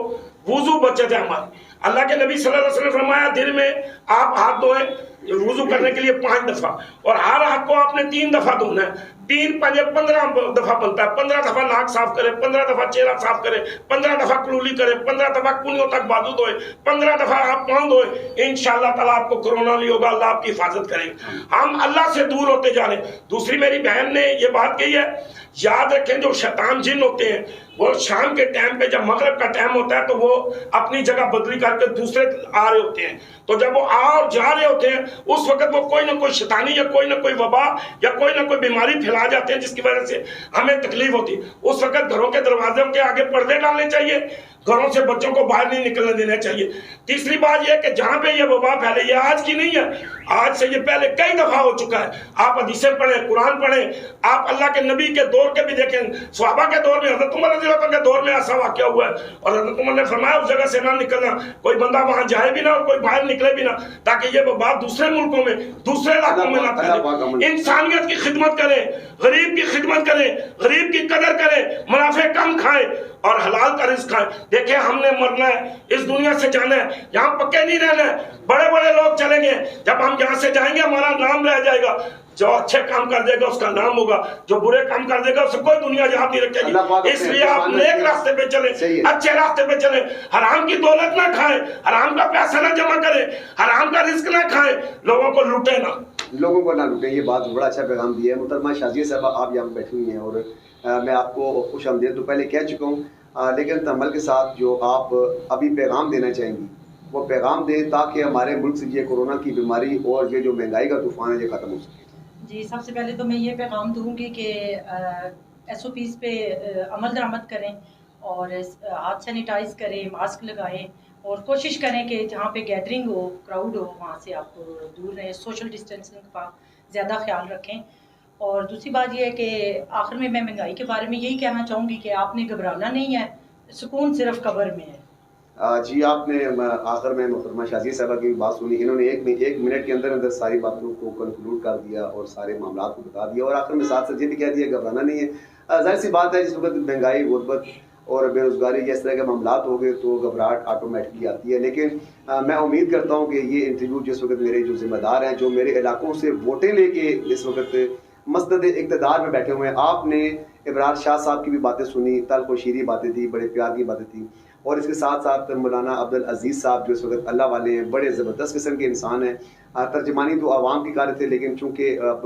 वुजू बचत है हमारी। अल्लाह के नबी सल्लल्लाहु अलैहि वसल्लम फरमाया दिन में आप हाथ धोएं वुजू करने के लिए 5 दफा, और हर हाथ को आपने 3 दफा धोना है। 3 पंजे 15 दफा बनता है। 15 दफा नाक साफ करे, 15 दफा चेहरा साफ करे, 15 दफा कुलूली करे, 15 दफा कुनियों तक बाजू धोए, 15 दफा आप पाँव धोए। इंशाअल्लाह ताला आपको कोरोना नहीं होगा, अल्लाह आपकी हिफाजत करेगा। हम अल्लाह से दूर होते जा रहे हैं। दूसरी मेरी बहन ने ये बात कही है, याद रखें जो शैतान जिन होते हैं वो शाम के टाइम पे, जब मगरिब का टाइम होता है तो वो अपनी जगह बदली करके दूसरे आ रहे होते हैं। तो जब वो आ और जा रहे होते हैं उस वक्त वो कोई ना कोई शैतानी या कोई ना कोई वबा या कोई ना कोई बीमारी फैला जाते हैं जिसकी वजह से हमें तकलीफ होती है। उस वक्त घरों के दरवाजों के आगे पर्दे डालने चाहिए, घरों से बच्चों को बाहर नहीं निकलने देना चाहिए। तीसरी बात यह कि जहां पे ये वबा फैले, ये आज की नहीं है, आज से ये पहले कई दफा हो चुका है। आप हदीसें पढ़ें, कुरान पढ़ें, आप अल्लाह के नबी के दौर के भी देखें, सहाबा के दौर में, हजरत उमर रज़ी अल्लाह के दौर में ऐसा वाकया हुआ है, और हजरत उमर ने फरमाया उस जगह से ना निकलना, कोई बंदा वहां जाए भी ना और कोई बाहर निकले भी ना, ताकि ये वबा दूसरे मुल्कों में, दूसरे इलाकों में ना फैले। इंसानियत की खिदमत करें, गरीब की खिदमत करें, गरीब की कदर करें, मुनाफे कम खाएं और हलाल का रिस्क खाएं। देखें हमने मरना है, इस दुनिया से जाना है, यहाँ पक्के नहीं रहना है। बड़े बड़े लोग चलेंगे, जब हम यहाँ से जाएंगे हमारा नाम रह जाएगा। जो अच्छे काम कर देगा उसका नाम होगा, जो बुरे काम कर देगा उससे कोई दुनिया याद नहीं रखेगी। इसलिए आप नेक रास्ते पे चले, अच्छे रास्ते पे चले, हराम की दौलत ना खाएं, हराम का पैसा ना जमा करें, हराम का रिस्क ना खाएं, लोगों को लूटे ना, लोगों को ना लूटें। ये बात बड़ा अच्छा पैगाम दिया है। मुहतरमा शाजिया साहब, आप यहाँ बैठी हुई हैं और मैं आपको खुश आमदीद तो पहले कह चुका हूँ, लेकिन तमल के साथ जो आप अभी पैगाम देना चाहेंगी वो पैगाम दें ताकि हमारे मुल्क से ये कोरोना की बीमारी और ये जो महंगाई का तूफान है ये ख़त्म हो सके। जी, सबसे पहले तो मैं ये पैगाम दूंगी कि SOPs पे अमल दरामद करें और हाथ सैनिटाइज करें, मास्क लगाएं और कोशिश करें कि जहाँ पे गैदरिंग हो, क्राउड हो, वहाँ से आप दूर रहें, सोशल डिस्टेंसिंग का ज़्यादा ख्याल रखें। और दूसरी बात यह है कि आखिर में मैं महंगाई के बारे में यही कहना चाहूँगी कि आपने घबराना नहीं है, सुकून सिर्फ कब्र में है। जी, आपने आखिर में मुहतरमा शाजिया साहबा की बात सुनी, इन्होंने एक मिनट के अंदर अंदर सारी बातों को कंक्लूड कर दिया और सारे मामला को बता दिया, और आखिर में साथ साथ ये भी कह दिया घबराना नहीं है। जाहिर सी बात है, जिस वक्त महंगाई, गुर्बत और बेरोज़गारी इस तरह के मामला हो गए तो घबराहट ऑटोमेटिकली आती है। लेकिन मैं उम्मीद करता हूँ कि ये इंटरव्यू जिस वक्त मेरे जो जिम्मेदार हैं, जो मेरे इलाकों से वोटें लेके इस वक्त मसनद इक़्तिदार में बैठे हुए हैं, आपने इब्रार शाह साहब की भी बातें सुनी, तल्ख़ व शीरी बातें थी, बड़े प्यार की बातें थी, और इसके साथ साथ मौलाना अब्दुल अजीज़ साहब जो इस वक्त अल्लाह वाले हैं, बड़े ज़बरदस्त किस्म के इंसान हैं। तर्जमानी तो आवाम की कार थे, लेकिन चूंकि अब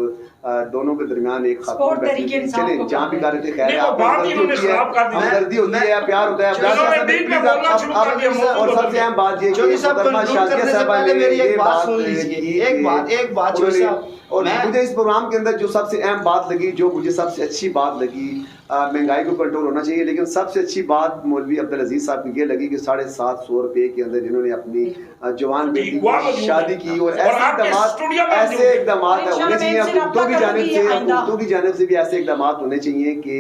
दोनों के दरमियान एक खातून बैठी, चले जहाँ भी कार थे, खैर हमदर्दी होती है, प्यार होता है। और सबसे अहम बात ये और मुझे इस प्रोग्राम के अंदर जो सबसे अहम बात लगी, जो मुझे सबसे अच्छी बात लगी, महंगाई को कंट्रोल होना चाहिए, लेकिन सबसे अच्छी बात मौलवी अब्दुल अजीज साहब की ये लगी कि 750 रुपए के अंदर जिन्होंने अपनी जवान बेटी की शादी की, और ऐसे इकदाम होने चाहिए हुकूमतों की जानिब से भी ऐसे इकदाम होने चाहिए कि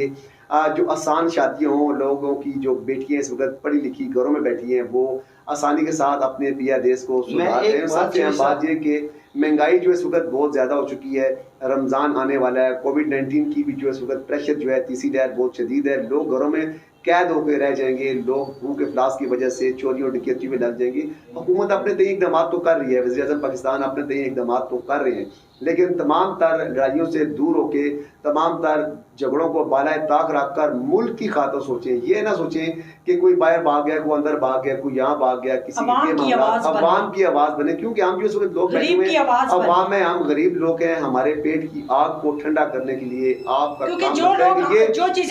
जो आसान शादियाँ हों, लोगों की जो बेटियां इस वक्त पढ़ी लिखी घरों में बैठी हैं वो आसानी के साथ अपने पिया देश को सुधार रहे हैं। सबसे अहम बात ये कि महंगाई जो इस वक्त बहुत ज़्यादा हो चुकी है, रमज़ान आने वाला है, कोविड-19 की भी जो इस वक्त प्रेशर जो है तीसरी लहर बहुत शदीद है, लोग घरों में कैद होकर रह जाएंगे, लोग भूख इफलास की वजह से चोरी और डकैती में लग जाएंगे। हुकूमत अपने तय इकदाम तो कर रही है, वज़ीर आज़म पाकिस्तान अपने तय इकदाम तो कर रहे हैं, लेकिन तमाम तर लड़ाइयों से दूर होके, तमाम तर झगड़ों को बालाए ताक रख कर मुल्क की खातिर सोचें। ये ना सोचें कि कोई बाहर भाग गया, कोई अंदर भाग गया, कोई यहाँ भाग गया, किसी अवाम की आवाज़ बने, क्योंकि हम जो इस वक्त लोग बैठे हुए हैं अवाम में, हम गरीब लोग हैं, हमारे पेट की आग को ठंडा करने के लिए आपका काम करता है। ये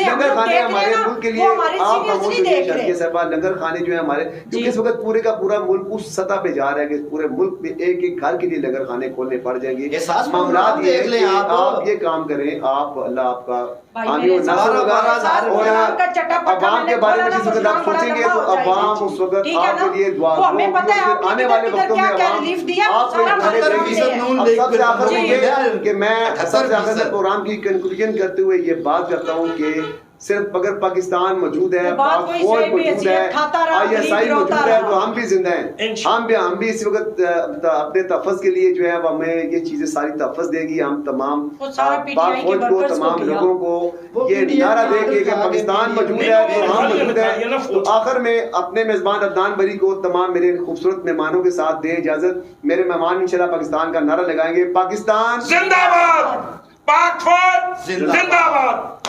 लंगर खाने हमारे मुल्क के लिए आप लंगर खाने जो है हमारे, क्योंकि इस वक्त पूरे का पूरा मुल्क उस सतह पे जा रहा है कि पूरे मुल्क में एक एक घर के लिए लंगर खाने खोलने पड़ जाएंगे। मामला ये है कि आप ये काम करें, आप अल्लाह आपका आगे और अवाम के बारे में जिस वक्त आप सोचेंगे तो अवाम उस वक्त आपके लिए दुआ आने वाले वक्तों में कि मैं सबसे आखिर प्रोग्राम की कंक्लूजन करते हुए ये बात करता हूँ कि सिर्फ अगर पाकिस्तान मौजूद है, पाक फौज मौजूद है, ISI मौजूद है, तो हम भी जिंदा हैं। हम भी इस वक्त अपने तहफ़्फ़ुज़ के लिए जो है हमें ये चीजें सारी तहफ़्फ़ुज़ देगी। हम तमाम पाक फौज को, तमाम लोगों को ये नारा देंगे कि पाकिस्तान मौजूद है तो हम मौजूद है। तो आखिर में अपने मेजबान अदनान बरी को तमाम मेरे खूबसूरत मेहमानों के साथ दें इजाजत। मेरे मेहमान इंशाल्लाह पाकिस्तान का नारा लगाएंगे, पाकिस्तान जिंदाबाद, पाक फौज जिंदाबाद।